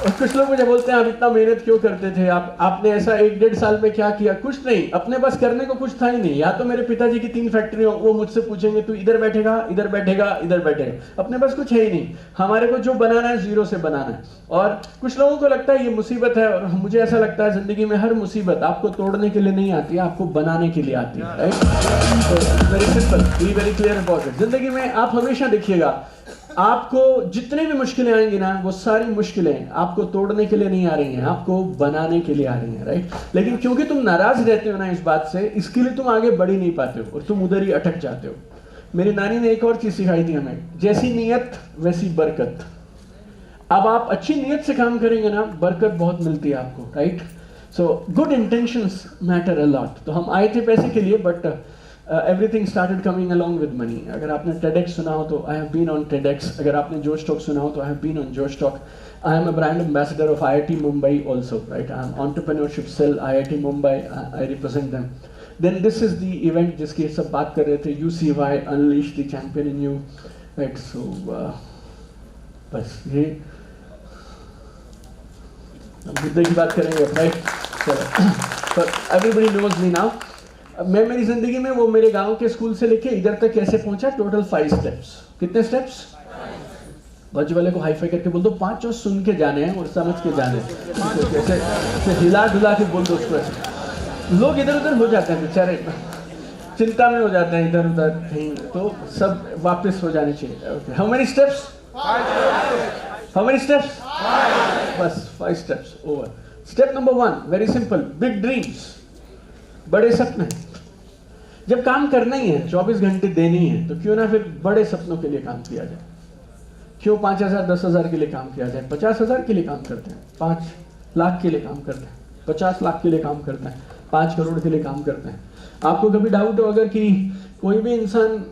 और कुछ लोग मुझे बोलते हैं आप इतना मेहनत क्यों करते थे, आपने ऐसा 1-1.5 साल में क्या किया? कुछ नहीं, अपने पास करने को कुछ था ही नहीं। या तो मेरे पिताजी की 3 फैक्ट्री हो, वो मुझसे पूछेंगे तू इधर बैठेगा, इधर बैठेगा, इधर बैठेगा। अपने पास कुछ है ही नहीं। हमारे को जो बनाना है जीरो से बनाना है। और कुछ लोगों को लगता है ये मुसीबत है, और मुझे ऐसा लगता है जिंदगी में हर मुसीबत आपको तोड़ने के लिए नहीं आती है, आपको बनाने के लिए आती है, right. Very simple, be very clear about it. जिंदगी में आप हमेशा देखिएगा, आपको जितने भी मुश्किलें आएंगी ना, वो सारी मुश्किलें आपको तोड़ने के लिए नहीं आ रही हैं, आपको बनाने के लिए आ रही हैं, राइट। लेकिन क्योंकि तुम नाराज रहते हो ना इस बात से, इसके लिए तुम आगे बढ़ ही नहीं पाते हो और तुम उधर ही अटक जाते हो। मेरी नानी ने एक और चीज सिखाई थी हमें, जैसी नीयत वैसी बरकत। अब आप अच्छी नीयत से काम करेंगे ना, बरकत बहुत मिलती है आपको, right. So good intentions matter a lot. तो हम आए थे पैसे के लिए, but everything started coming along with money. अगर आपने TEDx सुना हो तो I have been on TEDx. अगर आपने Josh Talk सुना हो तो I have been on Josh Talk. I am a brand ambassador of IIT Mumbai also, right? I am entrepreneurship cell IIT Mumbai. I represent them. Then this is the event जिसकी सब बात कर रहे थे, UCY Unleash the Champion in You, right? So बस ये मुद्दे की बात करेंगे, right? चलो, so everybody knows me now. मैं मेरी जिंदगी में वो मेरे गांव के स्कूल से लेके इधर तक कैसे पहुंचा, टोटल 5 स्टेप्स। कितने स्टेप्स? बाजू वाले को हाई फाई करके बोल दो 5 और सुन के जाने हैं और समझ के जाने हैं। ऐसे हिला डुला के बोल दो उसको। ऐसे लोग इधर उधर हो जाते हैं बेचारे। चिंता में हो जाते हैं इधर उधर कहीं, तो सब वापस हो जाने चाहिए। How many steps? How many steps? बस 5 steps over. Step number 1 very simple, big dreams, बड़े सपने। जब काम करना ही है, 24 घंटे देने ही है, तो क्यों ना फिर बड़े सपनों के लिए काम किया जाए। क्यों 5,000 10,000 के लिए काम किया जाए? 50,000 के लिए काम करते हैं, 5 लाख के लिए काम करते हैं, 50 लाख के लिए काम करते हैं, 5 करोड़ के लिए काम करते हैं। आपको कभी डाउट हो अगर कि कोई भी इंसान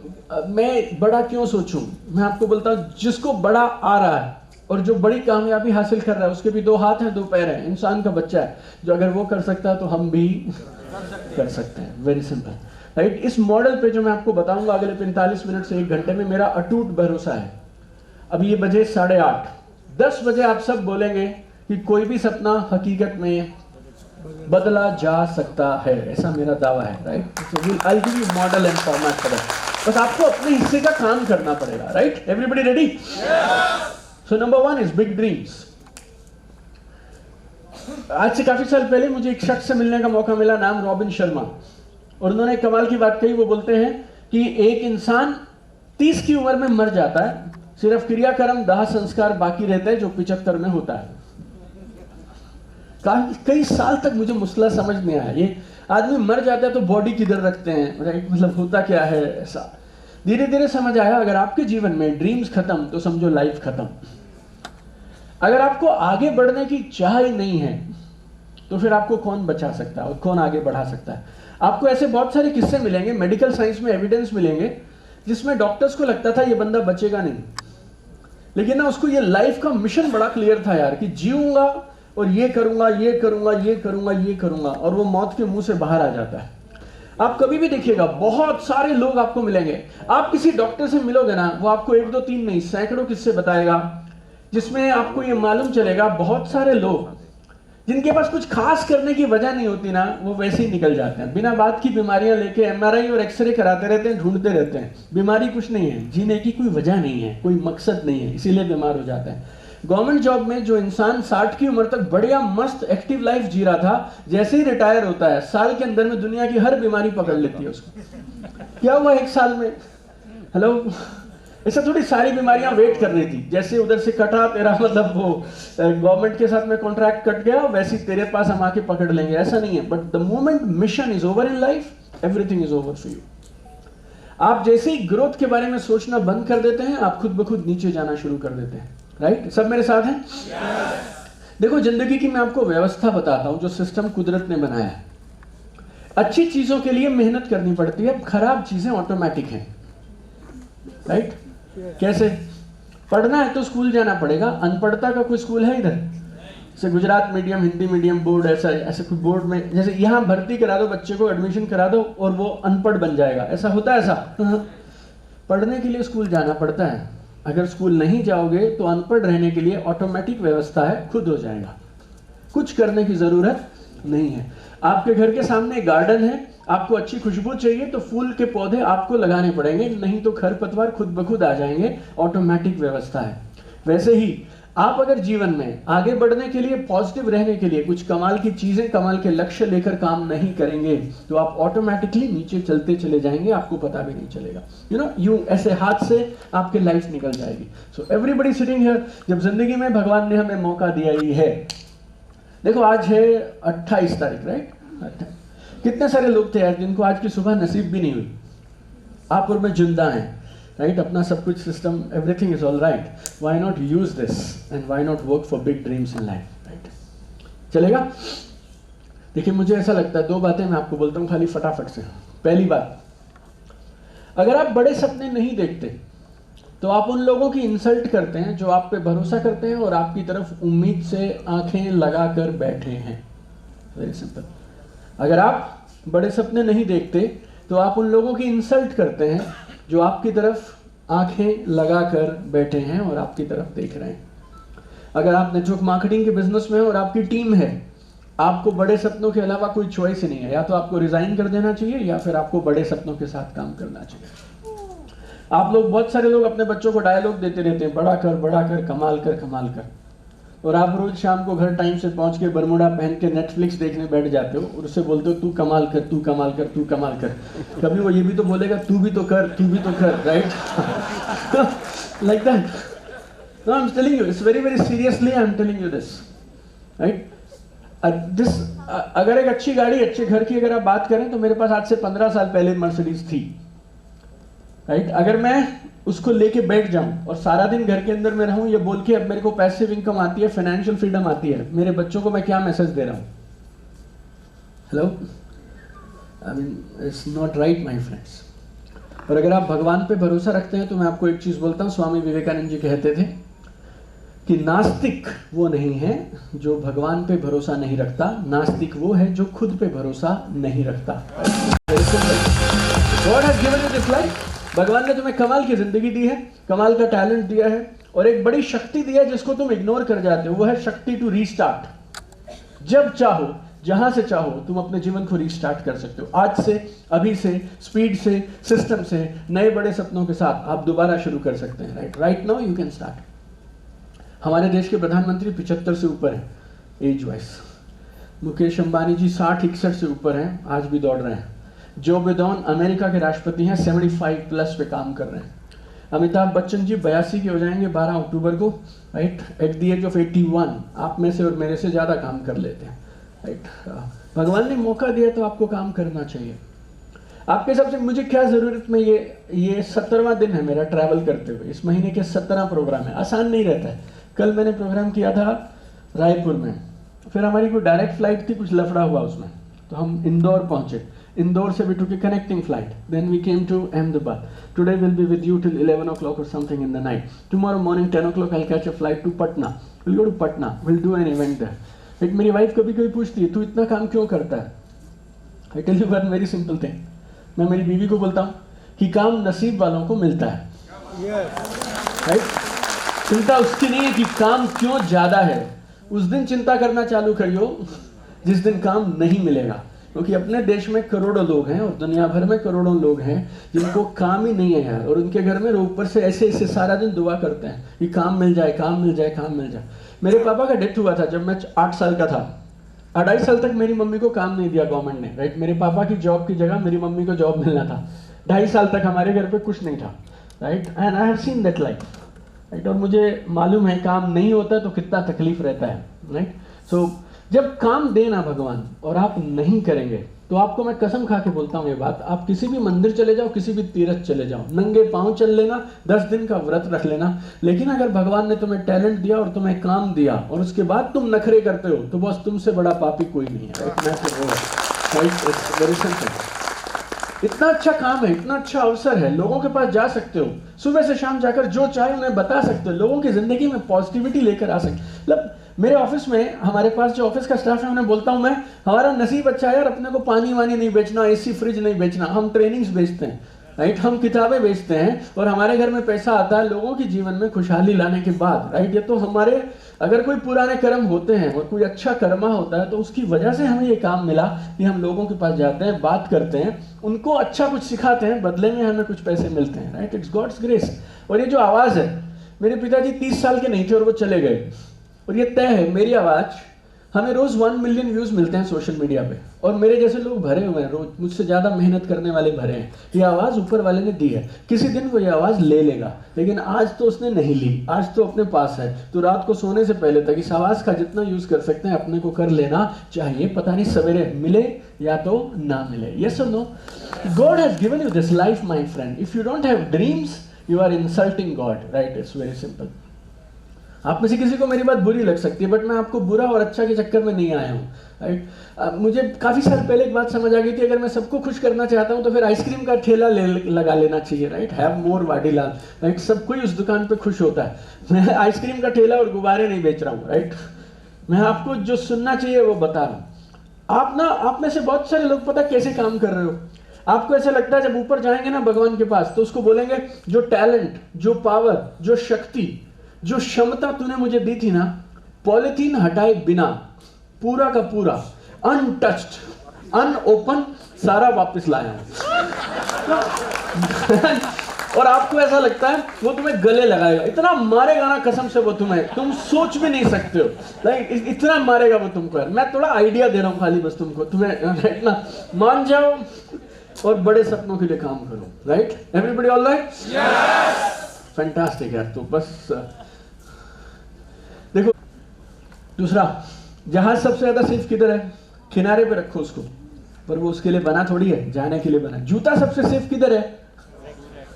मैं बड़ा क्यों सोचूं, मैं आपको बोलता हूं जिसको बड़ा आ रहा है और जो बड़ी कामयाबी हासिल कर रहा है, उसके भी 2 हाथ हैं 2 पैर हैं, इंसान का बच्चा है, जो अगर वो कर सकता है तो हम भी कर सकते हैं। Very simple, right. इस मॉडल पे जो मैं आपको बताऊंगा अगले 45 मिनट से 1 घंटे में, मेरा अटूट भरोसा है। अब ये बजे 8:30, 10 बजे आप सब बोलेंगे कि कोई भी सपना हकीकत में बदला जा सकता है, ऐसा मेरा दावा है, right. So I give you model and format for that. बस आपको अपने हिस्से का काम करना पड़ेगा, right. Everybody ready? So number 1 is big dreams. आज से काफी साल पहले मुझे एक शख्स से मिलने का मौका मिला, नाम रॉबिन शर्मा, और उन्होंने कमाल की बात कही। वो बोलते हैं कि एक इंसान 30 की उम्र में मर जाता है, सिर्फ क्रियाक्रम दाह संस्कार बाकी रहता है जो 75 में होता है। कई साल तक मुझे मसला समझ नहीं आया, ये आदमी मर जाता है तो बॉडी किधर रखते हैं, राइट, मतलब होता क्या है ऐसा। धीरे धीरे समझ आया, अगर आपके जीवन में ड्रीम्स खत्म तो समझो लाइफ खत्म। अगर आपको आगे बढ़ने की चाह ही नहीं है तो फिर आपको कौन बचा सकता है और कौन आगे बढ़ा सकता है? आपको ऐसे बहुत सारे किस्से मिलेंगे, मेडिकल साइंस में एविडेंस मिलेंगे, जिसमें डॉक्टर्स को लगता था ये बंदा बचेगा नहीं, लेकिन ना उसको ये लाइफ का मिशन बड़ा क्लियर था यार, कि जीऊंगा और ये करूंगा, ये करूंगा, ये करूंगा, ये करूंगा, और वो मौत के मुंह से बाहर आ जाता है। आप कभी भी देखिएगा, बहुत सारे लोग आपको मिलेंगे, आप किसी डॉक्टर से मिलोगे ना, वो आपको 1 2 3 नहीं, सैकड़ों किस्से बताएगा, जिसमें आपको ये मालूम चलेगा बहुत सारे लोग जिनके पास कुछ खास करने की वजह नहीं होती ना, वो वैसे ही निकल जाते हैं। बिना बात की बीमारियां लेके MRI और एक्सरे कराते रहते हैं, ढूंढते रहते हैं। बीमारी कुछ नहीं है, जीने की कोई वजह नहीं है, कोई मकसद नहीं है, इसीलिए बीमार हो जाते हैं। गवर्नमेंट जॉब में जो इंसान 60 की उम्र तक बढ़िया मस्त एक्टिव लाइफ जी रहा था, जैसे ही रिटायर होता है, साल के अंदर में दुनिया की हर बीमारी पकड़ लेती है उसको। क्या हुआ 1 साल में? हेलो, ऐसा थोड़ी सारी बीमारियां वेट कर रही थी, जैसे उधर से कटा तेरा, मतलब वो गवर्नमेंट के साथ में कॉन्ट्रैक्ट कट गया, वैसे तेरे पास हम आके पकड़ लेंगे, ऐसा नहीं है। But the moment mission is over in life, everything is over for you. आप जैसे ही ग्रोथ के बारे में सोचना बंद कर देते हैं, आप खुद ब खुद नीचे जाना शुरू कर देते हैं, राइट। सब मेरे साथ हैं? देखो, जिंदगी की मैं आपको व्यवस्था बताता हूं जो सिस्टम कुदरत ने बनाया है। अच्छी चीजों के लिए मेहनत करनी पड़ती है, खराब चीजें ऑटोमेटिक हैं, राइट। कैसे? पढ़ना है तो स्कूल जाना पड़ेगा, अनपढ़ता का कोई स्कूल है इधर? जैसे Gujarat medium, Hindi medium board, ऐसे कोई बोर्ड में जैसे यहाँ भर्ती करा दो बच्चे को, एडमिशन करा दो और वो अनपढ़ बन जाएगा, ऐसा होता है? ऐसा पढ़ने के लिए स्कूल जाना पड़ता है। अगर स्कूल नहीं जाओगे तो अनपढ़ रहने के लिए ऑटोमेटिक व्यवस्था है, खुद हो जाएगा, कुछ करने की जरूरत नहीं है। आपके घर के सामने गार्डन है, आपको अच्छी खुशबू चाहिए तो फूल के पौधे आपको लगाने पड़ेंगे, नहीं तो खरपतवार खुद ब खुद आ जाएंगे, ऑटोमेटिक व्यवस्था है। वैसे ही आप अगर जीवन में आगे बढ़ने के लिए, पॉजिटिव रहने के लिए कुछ कमाल की चीजें, कमाल के लक्ष्य लेकर काम नहीं करेंगे तो आप ऑटोमेटिकली नीचे चलते चले जाएंगे, आपको पता भी नहीं चलेगा। यूं ऐसे हाथ से आपकी लाइफ निकल जाएगी। सो एवरीबॉडी सिटिंग हियर, जब जिंदगी में भगवान ने हमें मौका दिया ही है, देखो आज है 28 तारीख, राइट। कितने सारे लोग थे यार जिनको आज की सुबह नसीब भी नहीं हुई। आप और मैं जिंदा हैं, राइट। अपना सब कुछ system, everything is all right. Why not use this and why not work for big dreams in life, right. चलेगा? देखिए, मुझे ऐसा लगता है, 2 बातें मैं आपको बोलता हूँ खाली फटाफट से। पहली बात, अगर आप बड़े सपने नहीं देखते तो आप उन लोगों की इंसल्ट करते हैं जो आप पे भरोसा करते हैं और आपकी तरफ उम्मीद से आंखें लगाकर बैठे हैं। Very simple. अगर आप बड़े सपने नहीं देखते तो आप उन लोगों की इंसल्ट करते हैं जो आपकी तरफ आंखें लगाकर बैठे हैं और आपकी तरफ देख रहे हैं। अगर आप नेटवर्क मार्केटिंग के बिजनेस में और आपकी टीम है, आपको बड़े सपनों के अलावा कोई चॉइस ही नहीं है, या तो आपको रिजाइन कर देना चाहिए या फिर आपको बड़े सपनों के साथ काम करना चाहिए। आप लोग, बहुत सारे लोग अपने बच्चों को डायलॉग देते रहते हैं, बड़ा कर, कमाल कर, कमाल कर। और आप रोज शाम को घर टाइम से पहुंच के बरमूडा पहन के नेटफ्लिक्स देखने बैठ जाते हो और उससे बोलते हो तू कमाल कर, तू कमाल कर, तू कमाल कर, कभी वो ये भी तो बोलेगा तू भी तो कर, तू भी तो कर, right? Like that. No, I am telling you, it's very very seriously I am telling you this, right? अगर एक अच्छी गाड़ी, अच्छे घर की अगर आप बात करें तो मेरे पास आज से 15 साल पहले मर्सिडीज थी, राइट? अगर मैं उसको लेके बैठ जाऊं और सारा दिन घर के अंदर में रहूं ये बोल के अब मेरे को पैसिव इनकम आती है, फाइनेंशियल फ्रीडम आती है, मेरे बच्चों को मैं क्या मैसेज दे रहा हूं? Hello, I mean it's not right my friends. और अगर आप भगवान पे भरोसा रखते हैं तो मैं आपको एक चीज बोलता हूं, स्वामी विवेकानंद जी कहते थे कि नास्तिक वो नहीं है जो भगवान पे भरोसा नहीं रखता, नास्तिक वो है जो खुद पे भरोसा नहीं रखता. God has given you this life. भगवान ने तुम्हें कमाल की जिंदगी दी है, कमाल का टैलेंट दिया है और एक बड़ी शक्ति दी है जिसको तुम इग्नोर कर जाते हो. वो है शक्ति टू रीस्टार्ट. जब चाहो, जहां से चाहो तुम अपने जीवन को रीस्टार्ट कर सकते हो. आज से, अभी से, स्पीड से, सिस्टम से, नए बड़े सपनों के साथ आप दोबारा शुरू कर सकते हैं. Right, right now you can start. हमारे देश के प्रधानमंत्री 75 से ऊपर हैं एज वाइज. मुकेश अंबानी जी 60-61 से ऊपर हैं, आज भी दौड़ रहे हैं. जो बिडोन अमेरिका के राष्ट्रपति हैं, 75 प्लस पे काम कर रहे हैं. अमिताभ बच्चन जी 82 के हो जाएंगे 12 अक्टूबर को, right? At the age of 81 आप में से और मेरे से ज़्यादा काम कर लेते हैं, राइट? भगवान ने मौका दिया तो आपको काम करना चाहिए. आपके हिसाब से मुझे क्या ज़रूरत में ये 17वां दिन है मेरा ट्रैवल करते हुए. इस महीने के 17 प्रोग्राम है, आसान नहीं रहता है. कल मैंने प्रोग्राम किया था रायपुर में, फिर हमारी कोई डायरेक्ट फ्लाइट थी, कुछ लफड़ा हुआ उसमें, तो हम इंदौर पहुंचे. इंदौर से we took a connecting flight. Then we came to Ahmedabad. Today we'll be with you till 11 o'clock or something in the night. Tomorrow morning 10 o'clock I'll catch a flight to Patna. We'll go to Patna. We'll do an event there. एक मेरी wife कभी कभी पूछती है तू इतना काम क्यों करता है? I tell you one very simple thing. मैं मेरी बीवी को बोलता हूँ कि काम नसीब वालों को मिलता है. Right? चिंता उसकी नहीं है कि काम क्यों ज्यादा है. उस दिन चिंता करना चालू करियो जिस दिन काम नहीं मिलेगा. क्योंकि अपने देश में करोड़ों लोग हैं और दुनिया भर में करोड़ों लोग हैं जिनको काम ही नहीं है यार, और उनके घर में ऊपर से ऐसे ऐसे सारा दिन दुआ करते हैं कि काम मिल जाए, काम मिल जाए, काम मिल जाए. मेरे पापा का डेथ हुआ था जब मैं 8 साल का था. 2.5 साल तक मेरी मम्मी को काम नहीं दिया गवर्नमेंट ने, राइट? मेरे पापा की जॉब की जगह मेरी मम्मी को जॉब मिलना था. 2.5 साल तक हमारे घर पे कुछ नहीं था, right? And I have seen that life, right? और मुझे मालूम है काम नहीं होता तो कितना तकलीफ रहता है, राइट? सो जब काम देना भगवान और आप नहीं करेंगे तो आपको मैं कसम खा के बोलता हूँ ये बात, आप किसी भी मंदिर चले जाओ, किसी भी तीर्थ चले जाओ, नंगे पांव चल लेना, 10 दिन का व्रत रख लेना, लेकिन अगर भगवान ने तुम्हें टैलेंट दिया और तुम्हें काम दिया और उसके बाद तुम नखरे करते हो तो बस तुमसे बड़ा पापी कोई नहीं है. इतना अच्छा काम है, इतना अच्छा अवसर है, लोगों के पास जा सकते हो, सुबह से शाम जाकर जो चाहे उन्हें बता सकते हो, लोगों की जिंदगी में पॉजिटिविटी लेकर आ सकते. मतलब मेरे ऑफिस में, हमारे पास जो ऑफिस का स्टाफ है उन्हें बोलता हूं मैं, हमारा नसीब अच्छा है यार, अपने को पानी वानी नहीं बेचना, एसी फ्रिज नहीं बेचना, हम ट्रेनिंग्स बेचते हैं, राइट? हम किताबें बेचते हैं और हमारे घर में पैसा आता है लोगों के जीवन में खुशहाली लाने के बाद, राइट? ये तो हमारे, अगर कोई पुराने कर्म होते हैं और कोई अच्छा कर्मा होता है तो उसकी वजह से हमें ये काम मिला कि हम लोगों के पास जाते हैं, बात करते हैं, उनको अच्छा कुछ सिखाते हैं, बदले में हमें कुछ पैसे मिलते हैं, राइट? It's God's grace. और ये जो आवाज़ है, मेरे पिताजी 30 साल के नहीं थे और वो चले गए, और ये तय है मेरी आवाज़, हमें रोज़ 1 मिलियन व्यूज़ मिलते हैं सोशल मीडिया पे, और मेरे जैसे लोग भरे हुए हैं, रोज मुझसे ज़्यादा मेहनत करने वाले भरे हैं. ये आवाज़ ऊपर वाले ने दी है, किसी दिन वो ये आवाज़ ले लेगा, लेकिन आज तो उसने नहीं ली, आज तो अपने पास है. तो रात को सोने से पहले तक इस आवाज़ का जितना यूज़ कर सकते हैं अपने को कर लेना चाहिए. पता नहीं सवेरे मिले या तो ना मिले. यस और no? God has given you this life my friend. If you don't have dreams you are insulting God, right? It's very simple. आप में से किसी को मेरी बात बुरी लग सकती है, बट मैं आपको बुरा और अच्छा के चक्कर में नहीं आया हूँ, राइट? मुझे काफ़ी साल पहले एक बात समझ आ गई थी, अगर मैं सबको खुश करना चाहता हूँ तो फिर आइसक्रीम का ठेला लगा लेना चाहिए, right? Have more Vadilal, right? सब कोई उस दुकान पे खुश होता है. मैं आइसक्रीम का ठेला और गुब्बारे नहीं बेच रहा हूँ, राइट? मैं आपको जो सुनना चाहिए वो बता रहा हूँ. आप में से बहुत सारे लोग पता कैसे काम कर रहे हो, आपको ऐसा लगता है जब ऊपर जाएंगे ना भगवान के पास तो उसको बोलेंगे जो टैलेंट, जो पावर, जो शक्ति, जो क्षमता तूने मुझे दी थी ना, पॉलिथीन हटाए बिना पूरा का पूरा अनटच्ड, अनओपन सारा वापस लाया हूं. और आपको ऐसा लगता है वो तुम्हें गले लगाएगा, इतना मारेगा ना कसम से वो तुम्हें, तुम सोच भी नहीं सकते हो, राइट, इतना मारेगा वो तुमको। मैं थोड़ा आइडिया दे रहा हूँ खाली बस तुमको, तुम्हें राइट ना, मान जाओ और बड़े सपनों के लिए काम करो, right. Everybody all right? Yes, fantastic यार। तो बस देखो, दूसरा, जहाज सबसे ज्यादा सेफ किधर है? किनारे पे रखो उसको, पर वो उसके लिए बना थोड़ी है, जाने के लिए बना। जूता सबसे सेफ किधर है?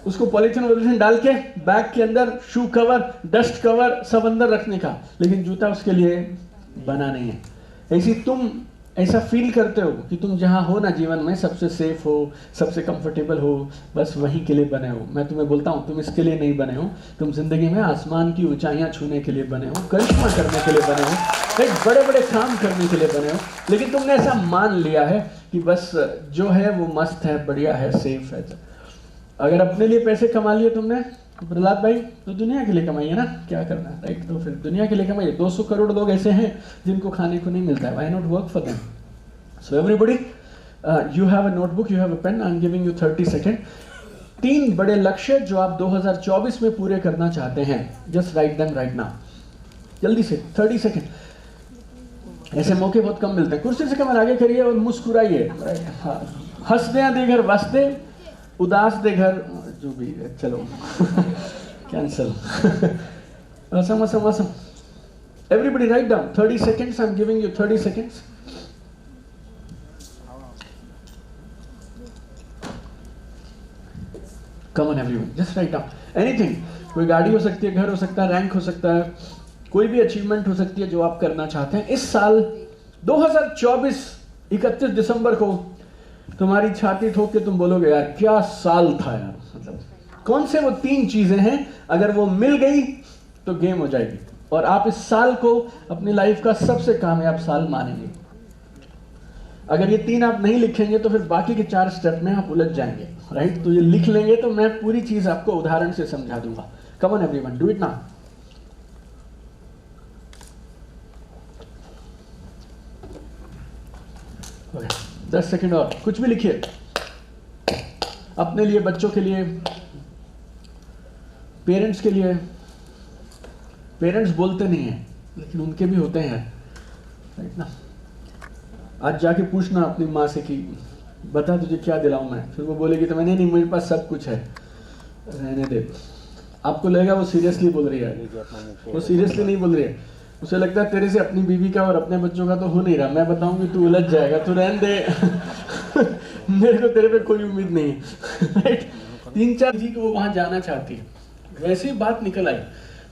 उसको पॉलीथीन वॉलीथीन डाल के बैग के अंदर, शू कवर, डस्ट कवर सब अंदर रखने का, लेकिन जूता उसके लिए बना नहीं है। ऐसी तुम ऐसा फील करते हो कि तुम जहां हो ना जीवन में, सबसे सेफ हो, सबसे कंफर्टेबल हो, बस वहीं के लिए बने हो। मैं तुम्हें बोलता हूं, तुम इसके लिए नहीं बने हो, तुम जिंदगी में आसमान की ऊंचाइयां छूने के लिए बने हो, करिश्मा करने के लिए बने हो, एक बड़े बड़े काम करने के लिए बने हो, लेकिन तुमने ऐसा मान लिया है कि बस जो है वो मस्त है, बढ़िया है, सेफ है। अगर अपने लिए पैसे कमा लिए तुमने, प्रहलाद भाई, तो दुनिया के लिए कमाइए ना, क्या करना है, राइट। तो फिर दुनिया के लिए कमाइए। 200 करोड़ लोग ऐसे हैं जिनको खाने को नहीं मिलता है, why not work for them? So everybody, you have a notebook, you have a pen, I am giving you 30 second. 3 बड़े लक्ष्य जो आप 2024 में पूरे करना चाहते हैं, just write them right now, जल्दी से, 30 सेकेंड। ऐसे मौके बहुत कम मिलते हैं। कुर्सी से कमर आगे करिए और मुस्कुराइए, हंस दे दे घर वसदे, उदास दे घर, जो भी है, चलो cancel. awesome, awesome, awesome. Everybody write down 30 seconds. I'm giving you 30 seconds. Come on everyone, just write down anything. कोई गाड़ी हो सकती है, घर हो सकता है, रैंक हो सकता है, कोई भी अचीवमेंट हो सकती है जो आप करना चाहते हैं इस साल 2024 31 दिसंबर को। तुम्हारी छाती ठोक के तुम बोलोगे यार क्या साल था यार, मतलब कौन से वो 3 चीजें हैं, अगर वो मिल गई तो गेम हो जाएगी और आप इस साल को अपनी लाइफ का सबसे कामयाब साल मानेंगे। अगर ये 3 आप नहीं लिखेंगे तो फिर बाकी के 4 स्टेप में आप उलझ जाएंगे, राइट। तो ये लिख लेंगे तो मैं पूरी चीज आपको उदाहरण से समझा दूंगा। Come on everyone, do it now. Okay, 10 second और, कुछ भी लिखिए, अपने लिए, बच्चों के लिए, पेरेंट्स के लिए। पेरेंट्स बोलते नहीं हैं लेकिन उनके भी होते हैं, राइट ना। आज जाके पूछना अपनी माँ से कि बता तुझे क्या दिलाऊं मैं, फिर वो बोलेगी तो मैंने नहीं, मेरे पास सब कुछ है, रहने दे। आपको लगेगा वो सीरियसली बोल रही है, वो सीरियसली नहीं बोल रही है, उसे लगता है तेरे से अपनी बीवी का और अपने बच्चों का तो हो नहीं रहा, मैं बताऊंगी तू उलझ जाएगा, तू रहने दे। मेरे को तेरे पे कोई उम्मीद नहीं है, राइट। 3-4 जी को वो वहां जाना चाहती है, वैसी बात निकल आई।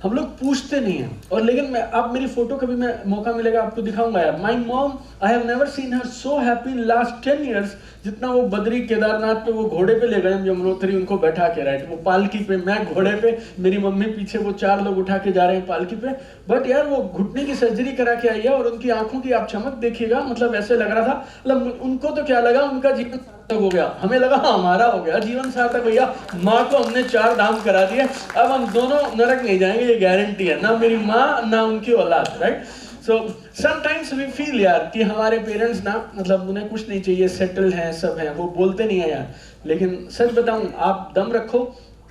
हम लोग पूछते नहीं हैं, और लेकिन मैं, आप मेरी फोटो कभी मैं मौका मिलेगा आपको दिखाऊंगा यार। My mom, I have never seen her so happy in last 10 years, जितना वो बद्री केदारनाथ पे वो घोड़े पे ले गए यमुनोत्री, उनको बैठा के, राइट, वो पालकी पे, मैं घोड़े पे, मेरी मम्मी पीछे, वो 4 लोग उठा के जा रहे हैं पालकी पे। बट यार वो घुटने की सर्जरी करा के आई है और उनकी आंखों की आप चमक देखिएगा, मतलब ऐसे लग रहा था, मतलब उनको तो क्या लगा, उनका जीवन सार्थक हो गया, हमें लगा हमारा हो गया जीवन सार्थक। भैया माँ को हमने 4 धाम करा दिए, अब हम दोनों नरक नहीं जाएंगे, ये गारंटी है, ना मेरी माँ ना उनकी औलाद, right. So sometimes we feel यार कि हमारे पेरेंट्स ना, मतलब उन्हें कुछ नहीं चाहिए, सेटल हैं, सब हैं, वो बोलते नहीं है यार। लेकिन सच बताऊं, आप दम रखो,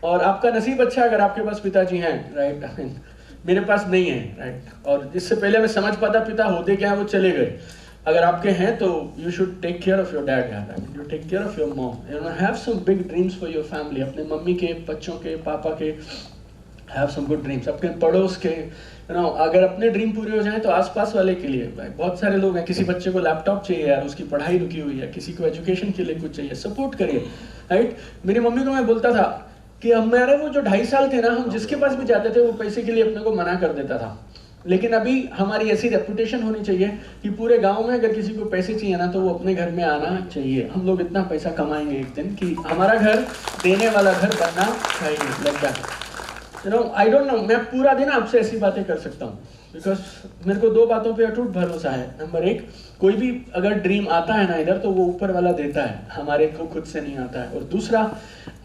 और आपका नसीब अच्छा अगर आपके पास पिताजी हैं, राइट। मेरे पास नहीं है, राइट, और इससे पहले मैं समझ पाता पिता होते क्या है, वो चले गए। अगर आपके हैं तो you should take care of your dad यार, you take care of your mom, you know, have some big dreams for your family, अपने मम्मी के, बच्चों के, पापा के, हैव सम गुड ड्रीम्स, अपने पड़ोस के, यू नो। अगर अपने ड्रीम पूरे हो जाएं तो आसपास वाले के लिए, भाई बहुत सारे लोग हैं, किसी बच्चे को लैपटॉप चाहिए यार, उसकी पढ़ाई रुकी हुई है, किसी को एजुकेशन के लिए कुछ चाहिए, सपोर्ट करिए, राइट। मेरी मम्मी को मैं बोलता था कि हमारे वो जो 2.5 साल थे ना, हम जिसके पास भी जाते थे वो पैसे के लिए अपने को मना कर देता था। लेकिन अभी हमारी ऐसी रेपुटेशन होनी चाहिए कि पूरे गांव में अगर किसी को पैसे चाहिए ना तो वो अपने घर में आना चाहिए। हम लोग इतना पैसा कमाएंगे एक दिन कि हमारा घर देने वाला घर बनना चाहिए, लग जाए। You know, I don't know, मैं पूरा दिन आपसे ऐसी बातें कर सकता हूँ, बिकॉज मेरे को 2 बातों पे अटूट भरोसा है। नंबर 1, कोई भी अगर ड्रीम आता है ना इधर, तो वो ऊपर वाला देता है, हमारे को खुद से नहीं आता है। और दूसरा,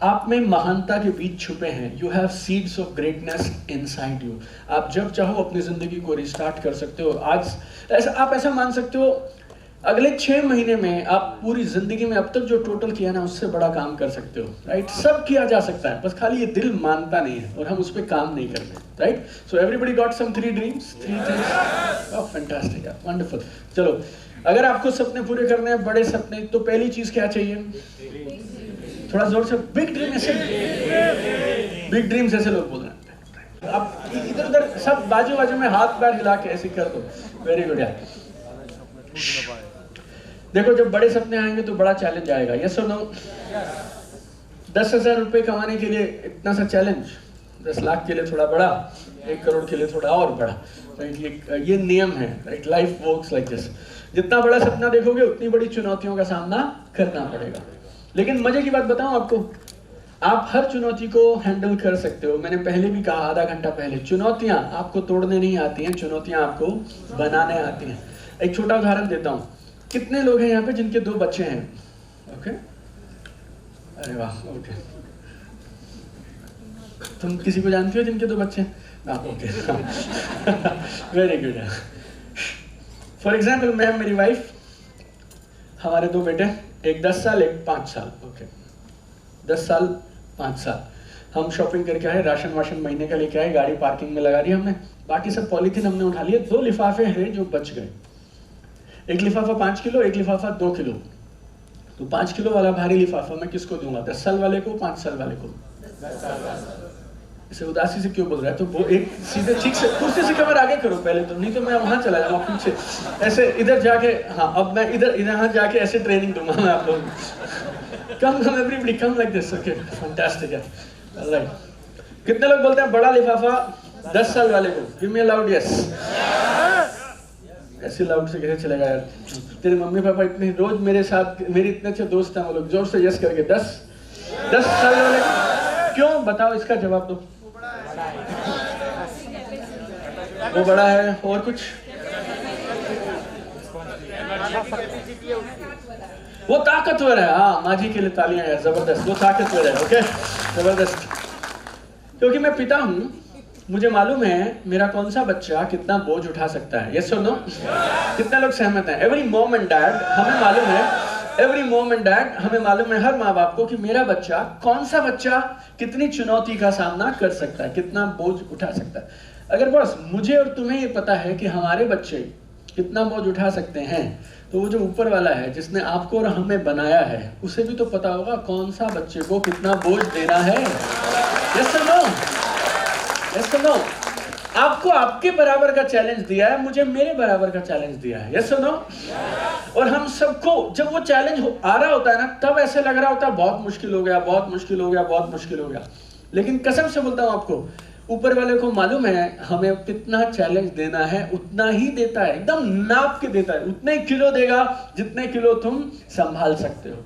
आप में महानता के बीज छुपे हैं, you have seeds of greatness inside you. आप जब चाहो अपनी जिंदगी को रिस्टार्ट कर सकते हो। आज ऐसा आप ऐसा मान सकते हो, अगले 6 महीने में आप पूरी जिंदगी में अब तक जो टोटल किया ना उससे बड़ा काम कर सकते हो, राइट? सब किया जा सकता है, बस खाली ये दिल मानता नहीं है और हम उस पर काम नहीं करते, right? So everybody got some 3 dreams, 3 things. Oh fantastic, wonderful. चलो, अगर आपको सपने पूरे करने हैं, बड़े सपने, तो पहली चीज क्या चाहिए? थोड़ा जोर से, बिग ड्रीम। ऐसे बिग ड्रीम्स ऐसे लोग बोल रहे हैं। अब इधर उधर सब बाजू बाजू में हाथ पैर हिला के ऐसे कर दो। वेरी गुड यार। देखो, जब बड़े सपने आएंगे तो बड़ा चैलेंज आएगा। यस और नो? 10,000 रुपए कमाने के लिए इतना सा चैलेंज, 10 लाख के लिए थोड़ा बड़ा, 1 करोड़ के लिए थोड़ा और बड़ा, राइट? ये नियम है, right? Life works like this. जितना बड़ा सपना देखोगे उतनी बड़ी चुनौतियों का सामना करना पड़ेगा। लेकिन मजे की बात बताऊं आपको, आप हर चुनौती को हैंडल कर सकते हो। मैंने पहले भी कहा, आधा घंटा पहले, चुनौतियां आपको तोड़ने नहीं आती हैं, चुनौतियां आपको बनाने आती हैं। एक छोटा उदाहरण देता हूं। कितने लोग हैं यहाँ पे जिनके 2 बच्चे हैं? ओके, अरे वाह, ओके। तुम किसी को जानती हो जिनके 2 बच्चे हैं? Okay, very good. For example, मैं, मेरी वाइफ, हमारे 2 बेटे, एक 10 साल, एक 5 साल। ओके, 10 साल, 5 साल। हम शॉपिंग करके आए, राशन वाशन महीने का लेके आए, गाड़ी पार्किंग में लगा दी हमने, बाकी सब पॉलीथीन हमने उठा लिए। 2 लिफाफे हैं जो बच गए। एक लिफाफा 5 किलो, एक लिफाफा 2 किलो। तो 5 किलो वाला भारी लिफाफा मैं किसको दूंगा? 10 साल वाले को, 5 साल वाले को? इसे उदासी से क्यों बोल रहा है? तो वो एक सीधे ठीक से कुर्सी से कमर आगे करो पहले तो, नहीं तो मैं वहां चला जाऊंगा पीछे ऐसे, इधर जाके। हाँ, अब मैं इधर यहाँ जाके ऐसे ट्रेनिंग दूंगा मैं आप लोगों को। Come everybody come like this. Okay, fantastic है, ऑलराइट। कितने लोग बोलते हैं बड़ा लिफाफा 10 साल वाले को? Give me a loud yes. ऐसे लाउड से कैसे चलेगा यार? तेरे मम्मी पापा इतने रोज मेरे साथ, मेरे इतने अच्छे दोस्त हैं, वो लोग जोर से यस करके 10 साल वाले को। क्यों? बताओ, इसका जवाब दो। वो बड़ा है, और कुछ? वो ताकतवर है। हाँ, माजी के लिए तालियां यार, जबरदस्त। वो ताकतवर है, ओके, जबरदस्त। क्योंकि मैं पिता हूं, मुझे मालूम है मेरा कौन सा बच्चा कितना बोझ उठा सकता है। यस और नो? कितने लोग सहमत हैं? एवरी मॉम एंड डैड, हमें मालूम है, एवरी मॉम एंड डैड, हमें मालूम है, हर माँ बाप को, कि मेरा बच्चा, कौन सा बच्चा कितनी चुनौती का सामना कर सकता है, कितना बोझ उठा सकता है। अगर बस मुझे और तुम्हें ये पता है कि हमारे बच्चे कितना बोझ उठा सकते हैं, तो वो जो ऊपर वाला है जिसने आपको और हमें बनाया है, उसे भी तो पता होगा कौन सा बच्चे को कितना बोझ देना है। यस और नो? यस और नो? आपको आपके बराबर का चैलेंज दिया है, मुझे मेरे बराबर का चैलेंज दिया है। यस और नो? और हम सबको जब वो चैलेंज आ रहा होता है ना, तब ऐसे लग रहा होता है बहुत मुश्किल हो गया, बहुत मुश्किल हो गया, बहुत मुश्किल हो गया। लेकिन कसम से बोलता हूं आपको, ऊपर वाले को मालूम है हमें कितना चैलेंज देना है, उतना ही देता है, एकदम नाप के देता है। उतने किलो देगा जितने किलो तुम संभाल सकते हो।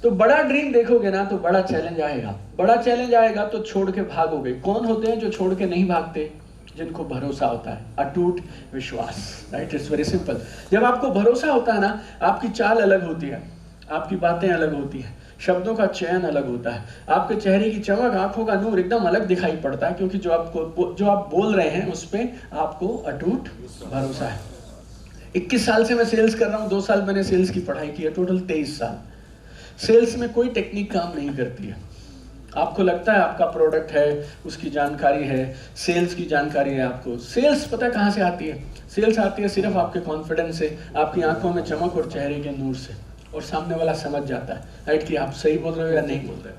तो बड़ा ड्रीम देखोगे ना तो बड़ा चैलेंज आएगा। बड़ा चैलेंज आएगा तो छोड़ के भागोगे। कौन होते हैं जो छोड़ के नहीं भागते? जिनको भरोसा होता है, अटूट विश्वास, राइट? It's very simple. जब आपको भरोसा होता है ना, आपकी चाल अलग होती है, आपकी बातें अलग होती हैं, शब्दों का चयन अलग होता है, आपके चेहरे की चमक, आंखों का नूर एकदम अलग दिखाई पड़ता है, क्योंकि जो आप बोल रहे हैं उस पर आपको अटूट भरोसा है। 21 साल से मैं सेल्स कर रहा हूँ, 2 साल मैंने सेल्स की पढ़ाई की है, टोटल 23 साल। सेल्स में कोई टेक्निक काम नहीं करती है। आपको लगता है आपका प्रोडक्ट है, उसकी जानकारी है, सेल्स की जानकारी है आपको। सेल्स पता है कहाँ से आती है? सेल्स आती है सिर्फ आपके कॉन्फिडेंस से, आपकी आंखों में चमक और चेहरे के नूर से, और सामने वाला समझ जाता है, राइट, कि आप सही बोल रहे हो या नहीं बोल रहे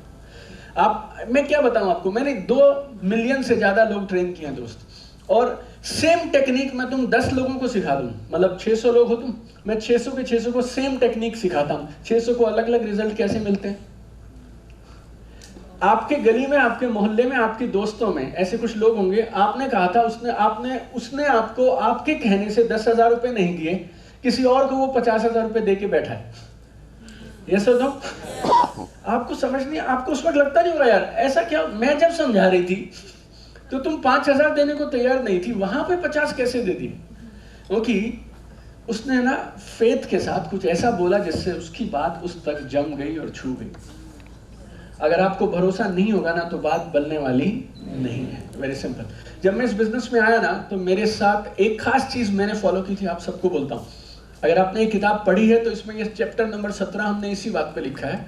हो। मैं क्या बताऊं आपको, मैंने 2 मिलियन से ज्यादा लोग ट्रेन किए हैं दोस्त, और सेम टेक्निक मैं तुम 10 लोगों को सिखा दूं, मतलब 600 लोग हो तुम, मैं 600 के 600 को सेम टेक्निक सिखाता हूं। 600 को अलग अलग रिजल्ट कैसे मिलते हैं? आपके गली में, आपके मोहल्ले में, आपके दोस्तों में ऐसे कुछ लोग होंगे, आपने कहा था, उसने आपको आपके कहने से 10,000 रुपए नहीं दिए, किसी और को वो 50,000 रुपए दे के बैठा है। ये सब तो आपको समझ नहीं, आपको उस वक्त लगता नहीं होगा यार ऐसा क्या, मैं जब समझा रही थी तो तुम 5,000 देने को तैयार नहीं थी, वहां पे 50 कैसे दे दी? क्योंकि उसने ना फेथ के साथ कुछ ऐसा बोला जिससे उसकी बात उस तक जम गई और छू गई। अगर आपको भरोसा नहीं होगा ना तो बात बनने वाली नहीं है। Very simple. जब मैं इस बिजनेस में आया ना तो मेरे साथ एक खास चीज मैंने फॉलो की थी, आप सबको बोलता हूँ अगर आपने ये किताब पढ़ी है तो इसमें ये चैप्टर नंबर 17 हमने इसी बात पे लिखा है,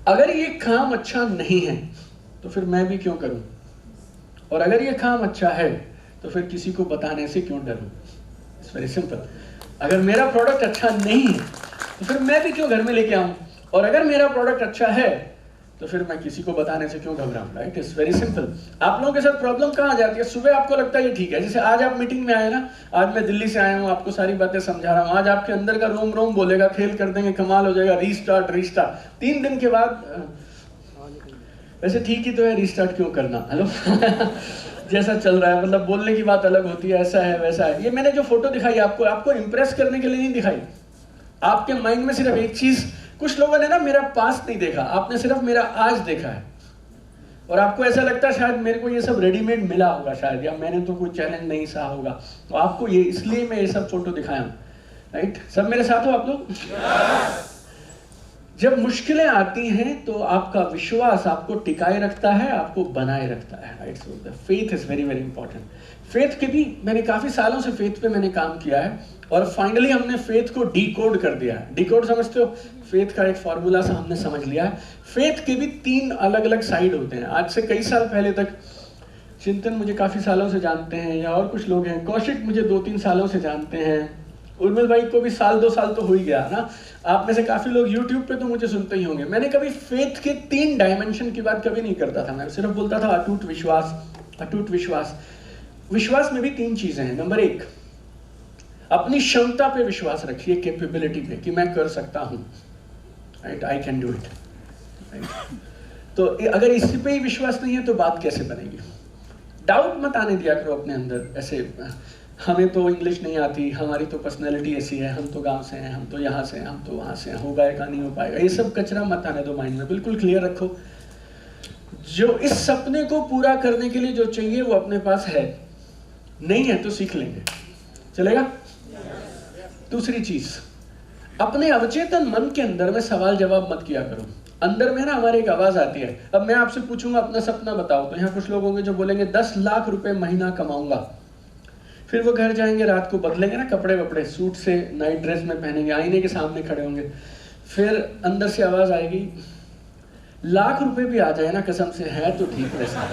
अगर ये काम अच्छा नहीं है तो फिर मैं भी क्यों करूं, और अगर ये काम अच्छा है तो फिर किसी को बताने से क्यों डरूं। It's very simple. अगर मेरा प्रोडक्ट अच्छा नहीं है तो फिर मैं भी क्यों घर में लेके आऊं, और अगर मेरा प्रोडक्ट अच्छा है तो फिर मैं किसी को बताने से क्यों घबराऊं। Right, it's very simple. आप लोगों के साथ प्रॉब्लम कहाँ आ जाती है, सुबह आपको लगता है ये ठीक है, जैसे आज आप मीटिंग में आए ना, आज मैं दिल्ली से आया हूँ, आपको सारी बातें समझा रहा हूँ, आज आपके अंदर का रोम रोम बोलेगा, खेल कर देंगे, कमाल हो जाएगा, रीस्टार्ट रीस्टार्ट। 3 दिन के बाद वैसे ठीक ही तो है, रीस्टार्ट क्यों करना, हेलो जैसा चल रहा है, मतलब बोलने की बात अलग होती है, ऐसा है वैसा है। ये मैंने जो फोटो दिखाई आपको इम्प्रेस करने के लिए नहीं दिखाई, आपके माइंड में सिर्फ एक चीज, कुछ लोगों ने ना मेरा पास्ट नहीं देखा, आपने सिर्फ मेरा आज देखा है, और आपको ऐसा लगता है शायद मेरे को ये सब रेडीमेड मिला होगा शायद, या मैंने तो कोई चैलेंज नहीं सहा होगा, तो आपको ये इसलिए मैं ये सब फोटो दिखाया हूँ। राइट, सब मेरे साथ हो आप लोग? जब मुश्किलें आती हैं तो आपका विश्वास आपको टिकाए रखता है, आपको बनाए रखता है। Right, so the faith is very very important. Faith के भी मैंने काफी सालों से फेथ पे मैंने काम किया है, और फाइनली हमने फेथ को डीकोड कर दिया है। डीकोड समझते हो? फेथ का एक फॉर्मूला सा हमने समझ लिया है। फेथ के भी 3 अलग अलग साइड होते हैं। आज से कई साल पहले तक चिंतन मुझे काफी सालों से जानते हैं, या और कुछ लोग हैं, कौशिक मुझे 2-3 सालों से जानते हैं, उर्मिल भाई को भी 1-2 साल तो हो ही गया ना। आप में से काफी लोग यूट्यूब पे तो मुझे सुनते ही होंगे। मैंने कभी फेथ के 3 डायमेंशन की बात कभी नहीं करता था, मैं सिर्फ बोलता था अटूट विश्वास, अटूट विश्वास। विश्वास में भी 3 चीजें हैं। नंबर 1, अपनी क्षमता पे विश्वास रखिए, कैपेबिलिटी पे, कि मैं कर सकता हूं। Right, I can do it. तो अगर इसी पे ही विश्वास नहीं है तो बात कैसे बनेगी? डाउट मत आने दिया करो अपने अंदर, ऐसे हमें तो इंग्लिश नहीं आती, हमारी तो पर्सनैलिटी ऐसी है, हम तो गांव से हैं, हम तो यहाँ से हैं, हम तो वहाँ से हैं, होगा या नहीं हो पाएगा, ये सब कचरा मत आने दो माइंड में। बिल्कुल क्लियर रखो, जो इस सपने को पूरा करने के लिए जो चाहिए वो अपने पास है, नहीं है तो सीख लेंगे, चलेगा? दूसरी चीज, अपने अवचेतन मन के अंदर में सवाल जवाब मत किया करो। अंदर में ना हमारी एक आवाज आती है। अब मैं आपसे पूछूंगा अपना सपना बताओ, तो यहाँ कुछ लोग होंगे जो बोलेंगे 10 लाख रुपए महीना कमाऊंगा। फिर वो घर जाएंगे, रात को बदलेंगे ना कपड़े वपड़े, सूट से नाइट ड्रेस में पहनेंगे, आईने के सामने खड़े होंगे, फिर अंदर से आवाज आएगी, लाख रुपए भी आ जाए ना कसम से, है तो ठीक वैसा।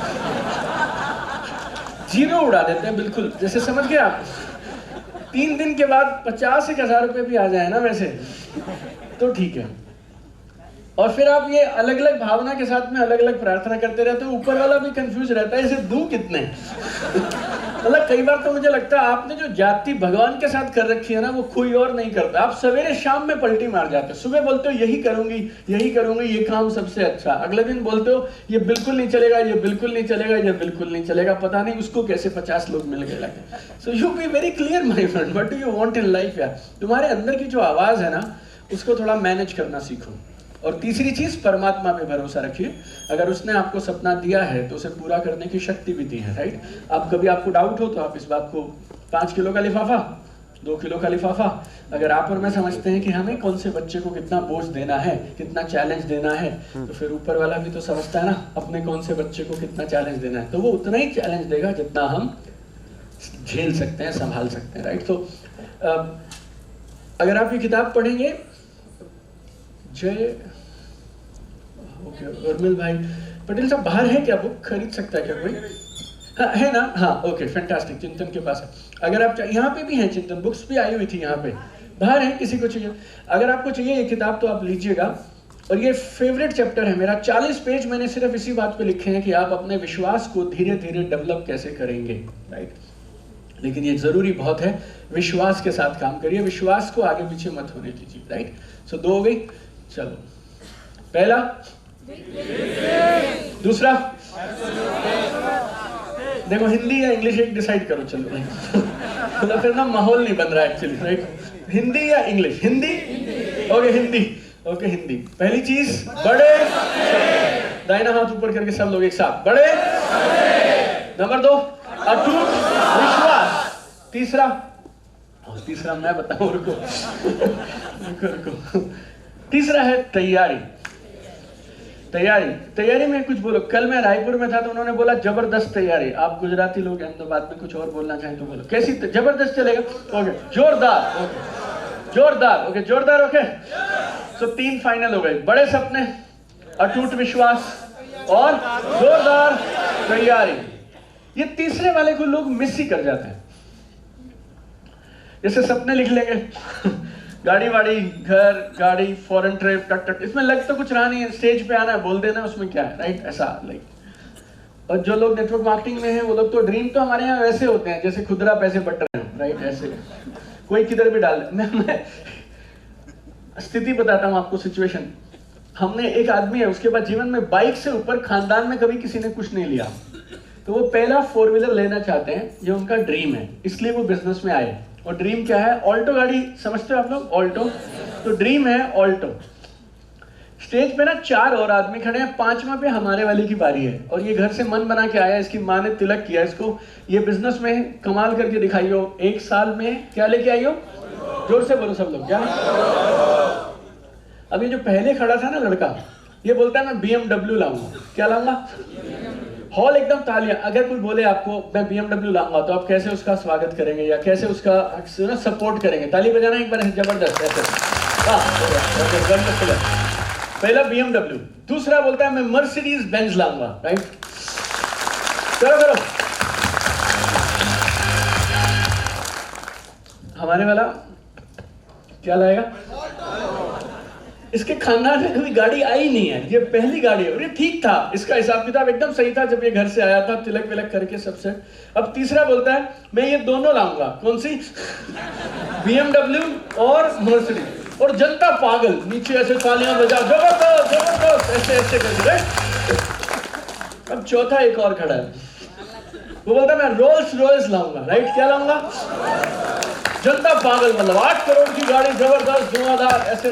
जीरो उड़ा देते हैं बिल्कुल, जैसे समझ गए आप। 3 दिन के बाद 50,000 रुपए भी आ जाए ना वैसे तो ठीक है। और फिर आप ये अलग अलग भावना के साथ में अलग अलग प्रार्थना करते रहते हो, ऊपर वाला भी कंफ्यूज रहता है इसे दूं कितने। मतलब कई बार तो मुझे लगता है आपने जो जाति भगवान के साथ कर रखी है ना, वो कोई और नहीं करता। आप सवेरे शाम में पलटी मार जाते हो, सुबह बोलते हो यही करूंगी यही करूंगी, ये काम सबसे अच्छा, अगले दिन बोलते हो ये बिल्कुल नहीं चलेगा, ये बिल्कुल नहीं चलेगा, ये बिल्कुल नहीं चलेगा, पता नहीं उसको कैसे 50 लोग मिल गए लगे। So you be very clear my friend, what do you want in life यार। तुम्हारे अंदर की जो आवाज है ना, उसको थोड़ा मैनेज करना सीखो। और तीसरी चीज, परमात्मा पे भरोसा रखिए। अगर उसने आपको सपना दिया है तो उसे पूरा करने की शक्ति भी दी है। राइट, अब कभी आपको डाउट हो तो आप इस बात को, 5 किलो का लिफाफा, 2 किलो का लिफाफा, अगर आप और मैं समझते हैं कि हमें कौन से बच्चे को कितना बोझ देना है, कितना चैलेंज देना है, तो फिर ऊपर वाला भी तो समझता है ना अपने कौन से बच्चे को कितना चैलेंज देना है, तो वो उतना ही चैलेंज देगा जितना हम झेल सकते हैं, संभाल सकते हैं। राइट, तो अगर आप ये किताब पढ़ेंगे, जय ओके, उर्मिल भाई पटेल साहब बाहर है क्या, बुक खरीद सकता है क्या कोई? हाँ है ना, हाँ ओके फैंटास्टिक, चिंतन के पास है। अगर आप यहाँ पे भी हैं, चिंतन बुक्स भी आई हुई थी यहाँ पे, बाहर है, किसी को चाहिए? अगर आपको चाहिए ये किताब तो आप लीजिएगा। और ये फेवरेट चैप्टर है मेरा, 40 पेज मैंने सिर्फ इसी बात पे लिखे हैं कि आप अपने विश्वास को धीरे धीरे डेवलप कैसे करेंगे। राइट, लेकिन ये जरूरी बहुत है, विश्वास के साथ काम करिए, विश्वास को आगे पीछे मत होने दीजिए। राइट, सो 2 हो गई, चलो पहला, दूसरा, देखो हिंदी या इंग्लिश एक डिसाइड करो, चलो भाई मतलब फिर ना माहौल नहीं बन रहा है एक्चुअली। राइट, हिंदी या English? Hindi, okay Hindi, okay Hindi. पहली चीज, बड़े, दाहिना हाथ ऊपर करके सब लोग एक साथ, बड़े। नंबर 2, अटूट विश्वास। तीसरा, तीसरा मैं बताऊं, रुको रुको रुको। तीसरा है तैयारी। तैयारी में कुछ बोलो। कल मैं रायपुर में था तो उन्होंने बोला जबरदस्त तैयारी। आप गुजराती लोग अहमदाबाद में कुछ और बोलना चाहें तो बोलो। कैसी? जबरदस्त चलेगा? ओके, जोरदार। ओके, जोरदार। ओके, जोरदार। ओके, सो 3 फाइनल हो गए। बड़े सपने, अटूट विश्वास और जोरदार तैयारी। ये तीसरे वाले को लोग मिस ही कर जाते हैं। जैसे सपने लिख लेंगे गाड़ी वाड़ी, घर, गाड़ी, फॉरेन ट्रिप, टक टक, इसमें लग तो कुछ रहा नहीं है, स्टेज पे आना है, बोल देना, उसमें क्या है, राइट? ऐसा लाइक। और जो लोग नेटवर्क मार्केटिंग में हैं वो लोग तो ड्रीम तो हमारे यहाँ वैसे होते हैं जैसे खुदरा पैसे बट रहे हैं, राइट? ऐसे कोई किधर भी डाल। मैं स्थिति बताता हूँ आपको, सिचुएशन। हमने एक आदमी है, उसके बाद जीवन में बाइक से ऊपर खानदान में कभी किसी ने कुछ नहीं लिया, तो वो पहला 4 व्हीलर लेना चाहते हैं, ये उनका ड्रीम है, इसलिए वो बिजनेस में आए। और ड्रीम क्या है? ऑल्टो गाड़ी, समझते हो आप लोग? ऑल्टो, तो ड्रीम है ऑल्टो। स्टेज पे ना 4 और आदमी खड़े हैं, 5वां पे हमारे वाले की बारी है, और ये घर से मन बना के आया, इसकी माँ ने तिलक किया इसको, ये बिजनेस में कमाल करके दिखाइयो, 1 साल में क्या लेके आई हो? जोर से बोलो सब लोग, क्या? अभी जो पहले खड़ा था ना लड़का, ये बोलता है मैं BMW लाऊंगा। क्या लाऊंगा? हॉल एकदम तालियां। अगर कोई बोले आपको मैं BMW लाऊंगा तो आप कैसे उसका स्वागत करेंगे या कैसे उसका सपोर्ट करेंगे? ताली बजाना एक बार, जबरदस्त ऐसे। पहला BMW। दूसरा बोलता है मैं मर्सिडीज बेंज लाऊंगा, राइट? करो करो। हमारे वाला क्या लाएगा? इसके खानदान में कभी गाड़ी आई नहीं है, ये पहली गाड़ी है, और ये ठीक था, इसका हिसाब किताब एकदम सही था जब ये घर से आया था, तिलक विलक करके सबसे। अब तीसरा बोलता है मैं ये दोनों लाऊंगा। कौन सी? BMW और मर्सिडीज। और जनता पागल, नीचे ऐसे तालियां बजा, जबरदस्त जबरदस्त, ऐसे ऐसे करके। अब चौथा एक और खड़ा है, वो बोलता है मैं रोल्स रॉयस लाऊंगा, राइट? क्या लाऊंगा? जनता पागल, मतलब 8 करोड़ की गाड़ी, जबरदस्त, धुआंधार, ऐसे।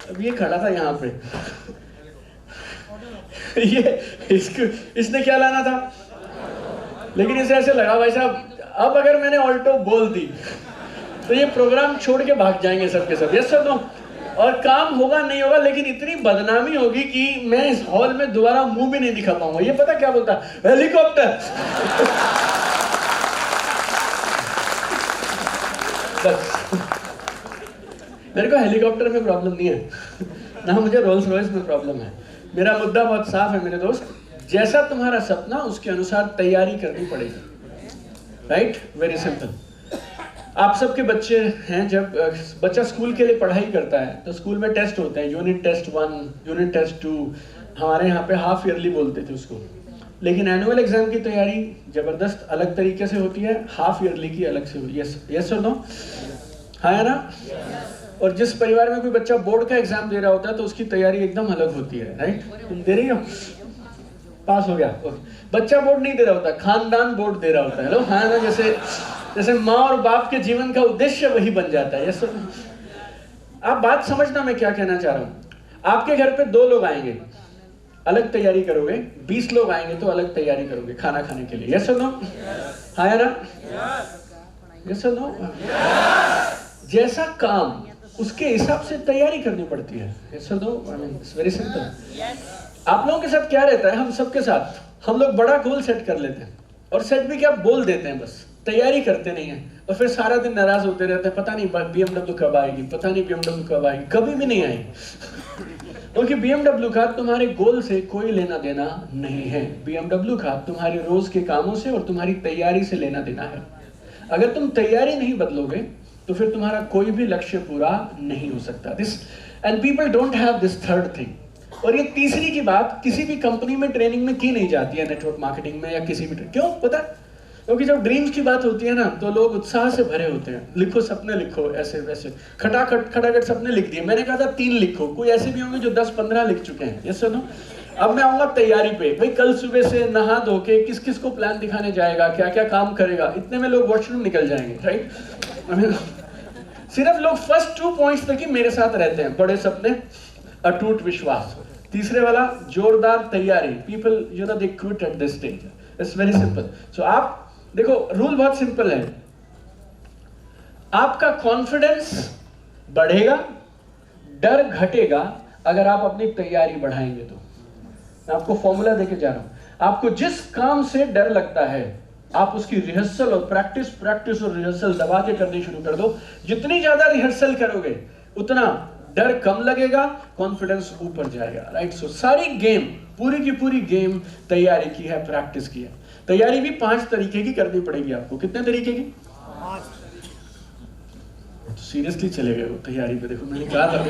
अब ये खड़ा था यहाँ पे इसने क्या लाना था? लेकिन इसे ऐसे लगा भाई साहब अब अगर मैंने ऑल्टो बोल दी तो ये प्रोग्राम छोड़ के भाग जाएंगे सबके सब। Yes sir, no? और काम होगा नहीं होगा, लेकिन इतनी बदनामी होगी कि मैं इस हॉल में दोबारा मुंह भी नहीं दिखा पाऊंगा। ये पता क्या बोलता? हेलीकॉप्टर। बस मेरे को हेलीकॉप्टर में प्रॉब्लम नहीं है ना, मुझे रोल्स रॉयस में प्रॉब्लम है। मेरा मुद्दा बहुत साफ है मेरे दोस्त, जैसा तुम्हारा सपना उसके अनुसार तैयारी करनी पड़ेगी, राइट? Very simple. आप सबके बच्चे हैं, जब बच्चा स्कूल के लिए पढ़ाई करता है तो स्कूल में टेस्ट होते हैं, यूनिट टेस्ट 1, यूनिट टेस्ट 2, हमारे यहाँ पे हाफ ईयरली बोलते थे उसको। लेकिन एनुअल एग्जाम की तैयारी जबरदस्त अलग तरीके से होती है, हाफ ईयरली की अलग से होती है। यस और नो? हाँ ना? और जिस परिवार में कोई बच्चा बोर्ड का एग्जाम दे रहा होता है तो उसकी तैयारी एकदम अलग होती है, राइट? तुम दे रही हो? पास हो गया। बच्चा बोर्ड नहीं दे रहा होता, खानदान बोर्ड दे रहा होता है। हेलो, हाँ ना? जैसे माँ और बाप के जीवन का उद्देश्य वही बन जाता है। Yes sir? आप बात समझना मैं क्या कहना चाह रहा हूँ। आपके घर पे 2 लोग आएंगे, अलग तैयारी करोगे, 20 लोग आएंगे तो अलग तैयारी करोगे खाना खाने के लिए। Yes sir, no? हाँ ना? Yes sir, no? जैसा काम उसके हिसाब से तैयारी करनी पड़ती है। Yes sir, no? I mean it's very simple. आप लोगों के साथ क्या रहता है, हम सबके साथ हम लोग बड़ा गोल सेट कर लेते हैं, और सेट भी क्या बोल देते हैं, बस तैयारी करते नहीं है, और फिर सारा दिन नाराज होते रहते हैं, पता नहीं BMW कब आएगी, पता नहीं BMW कब आएगी। कभी भी नहीं आएगी, क्योंकि BMW का तुम्हारे गोल से कोई लेना देना नहीं है। BMW का तुम्हारे रोज के कामों से और तुम्हारी तैयारी से लेना देना है। अगर तुम तैयारी नहीं बदलोगे तो फिर तुम्हारा कोई भी लक्ष्य पूरा नहीं हो सकता। This and people don't have this third thing. और ये तीसरी की बात किसी भी कंपनी में ट्रेनिंग में की नहीं जाती है, नेटवर्क मार्केटिंग में या किसी भी। क्यों पता? क्योंकि जब ड्रीम्स की बात होती है ना तो लोग उत्साह से भरे होते हैं। लिखो सपने, लिखो ऐसे वैसे, खटाखट सपने लिख दिए। मैंने कहा था 3 लिखो, कोई ऐसे भी होंगे जो 10-15 लिख चुके हैं। Yes no? अब मैं आऊंगा तैयारी पे। भाई कल सुबह से नहा धो के किस किस को प्लान दिखाने जाएगा, क्या क्या काम करेगा, इतने में लोग वॉशरूम निकल जाएंगे, राइट? सिर्फ लोग फर्स्ट 2 पॉइंट्स तक ही मेरे साथ रहते हैं। बड़े सपने, अटूट विश्वास। तीसरे वाला जोरदार तैयारी। People you know they quit at this stage. It's very simple. So आप देखो, रूल बहुत सिंपल है। आपका कॉन्फिडेंस बढ़ेगा, डर घटेगा, अगर आप अपनी तैयारी बढ़ाएंगे तो। मैं आपको फॉर्मूला देके जा रहा हूं, आपको जिस काम से डर लगता है आप उसकी रिहर्सल और प्रैक्टिस और रिहर्सल दबा के करनी शुरू कर दो। जितनी ज्यादा रिहर्सल करोगे उतना डर कम लगेगा, कॉन्फिडेंस ऊपर जाएगा, राइट। सो सारी गेम, पूरी की पूरी गेम तैयारी की है, प्रैक्टिस की है। तैयारी भी 5 तरीके की करनी पड़ेगी आपको। कितने तरीके की? सीरियसली चले गए वो तैयारी पे, देखो मैंने कहा था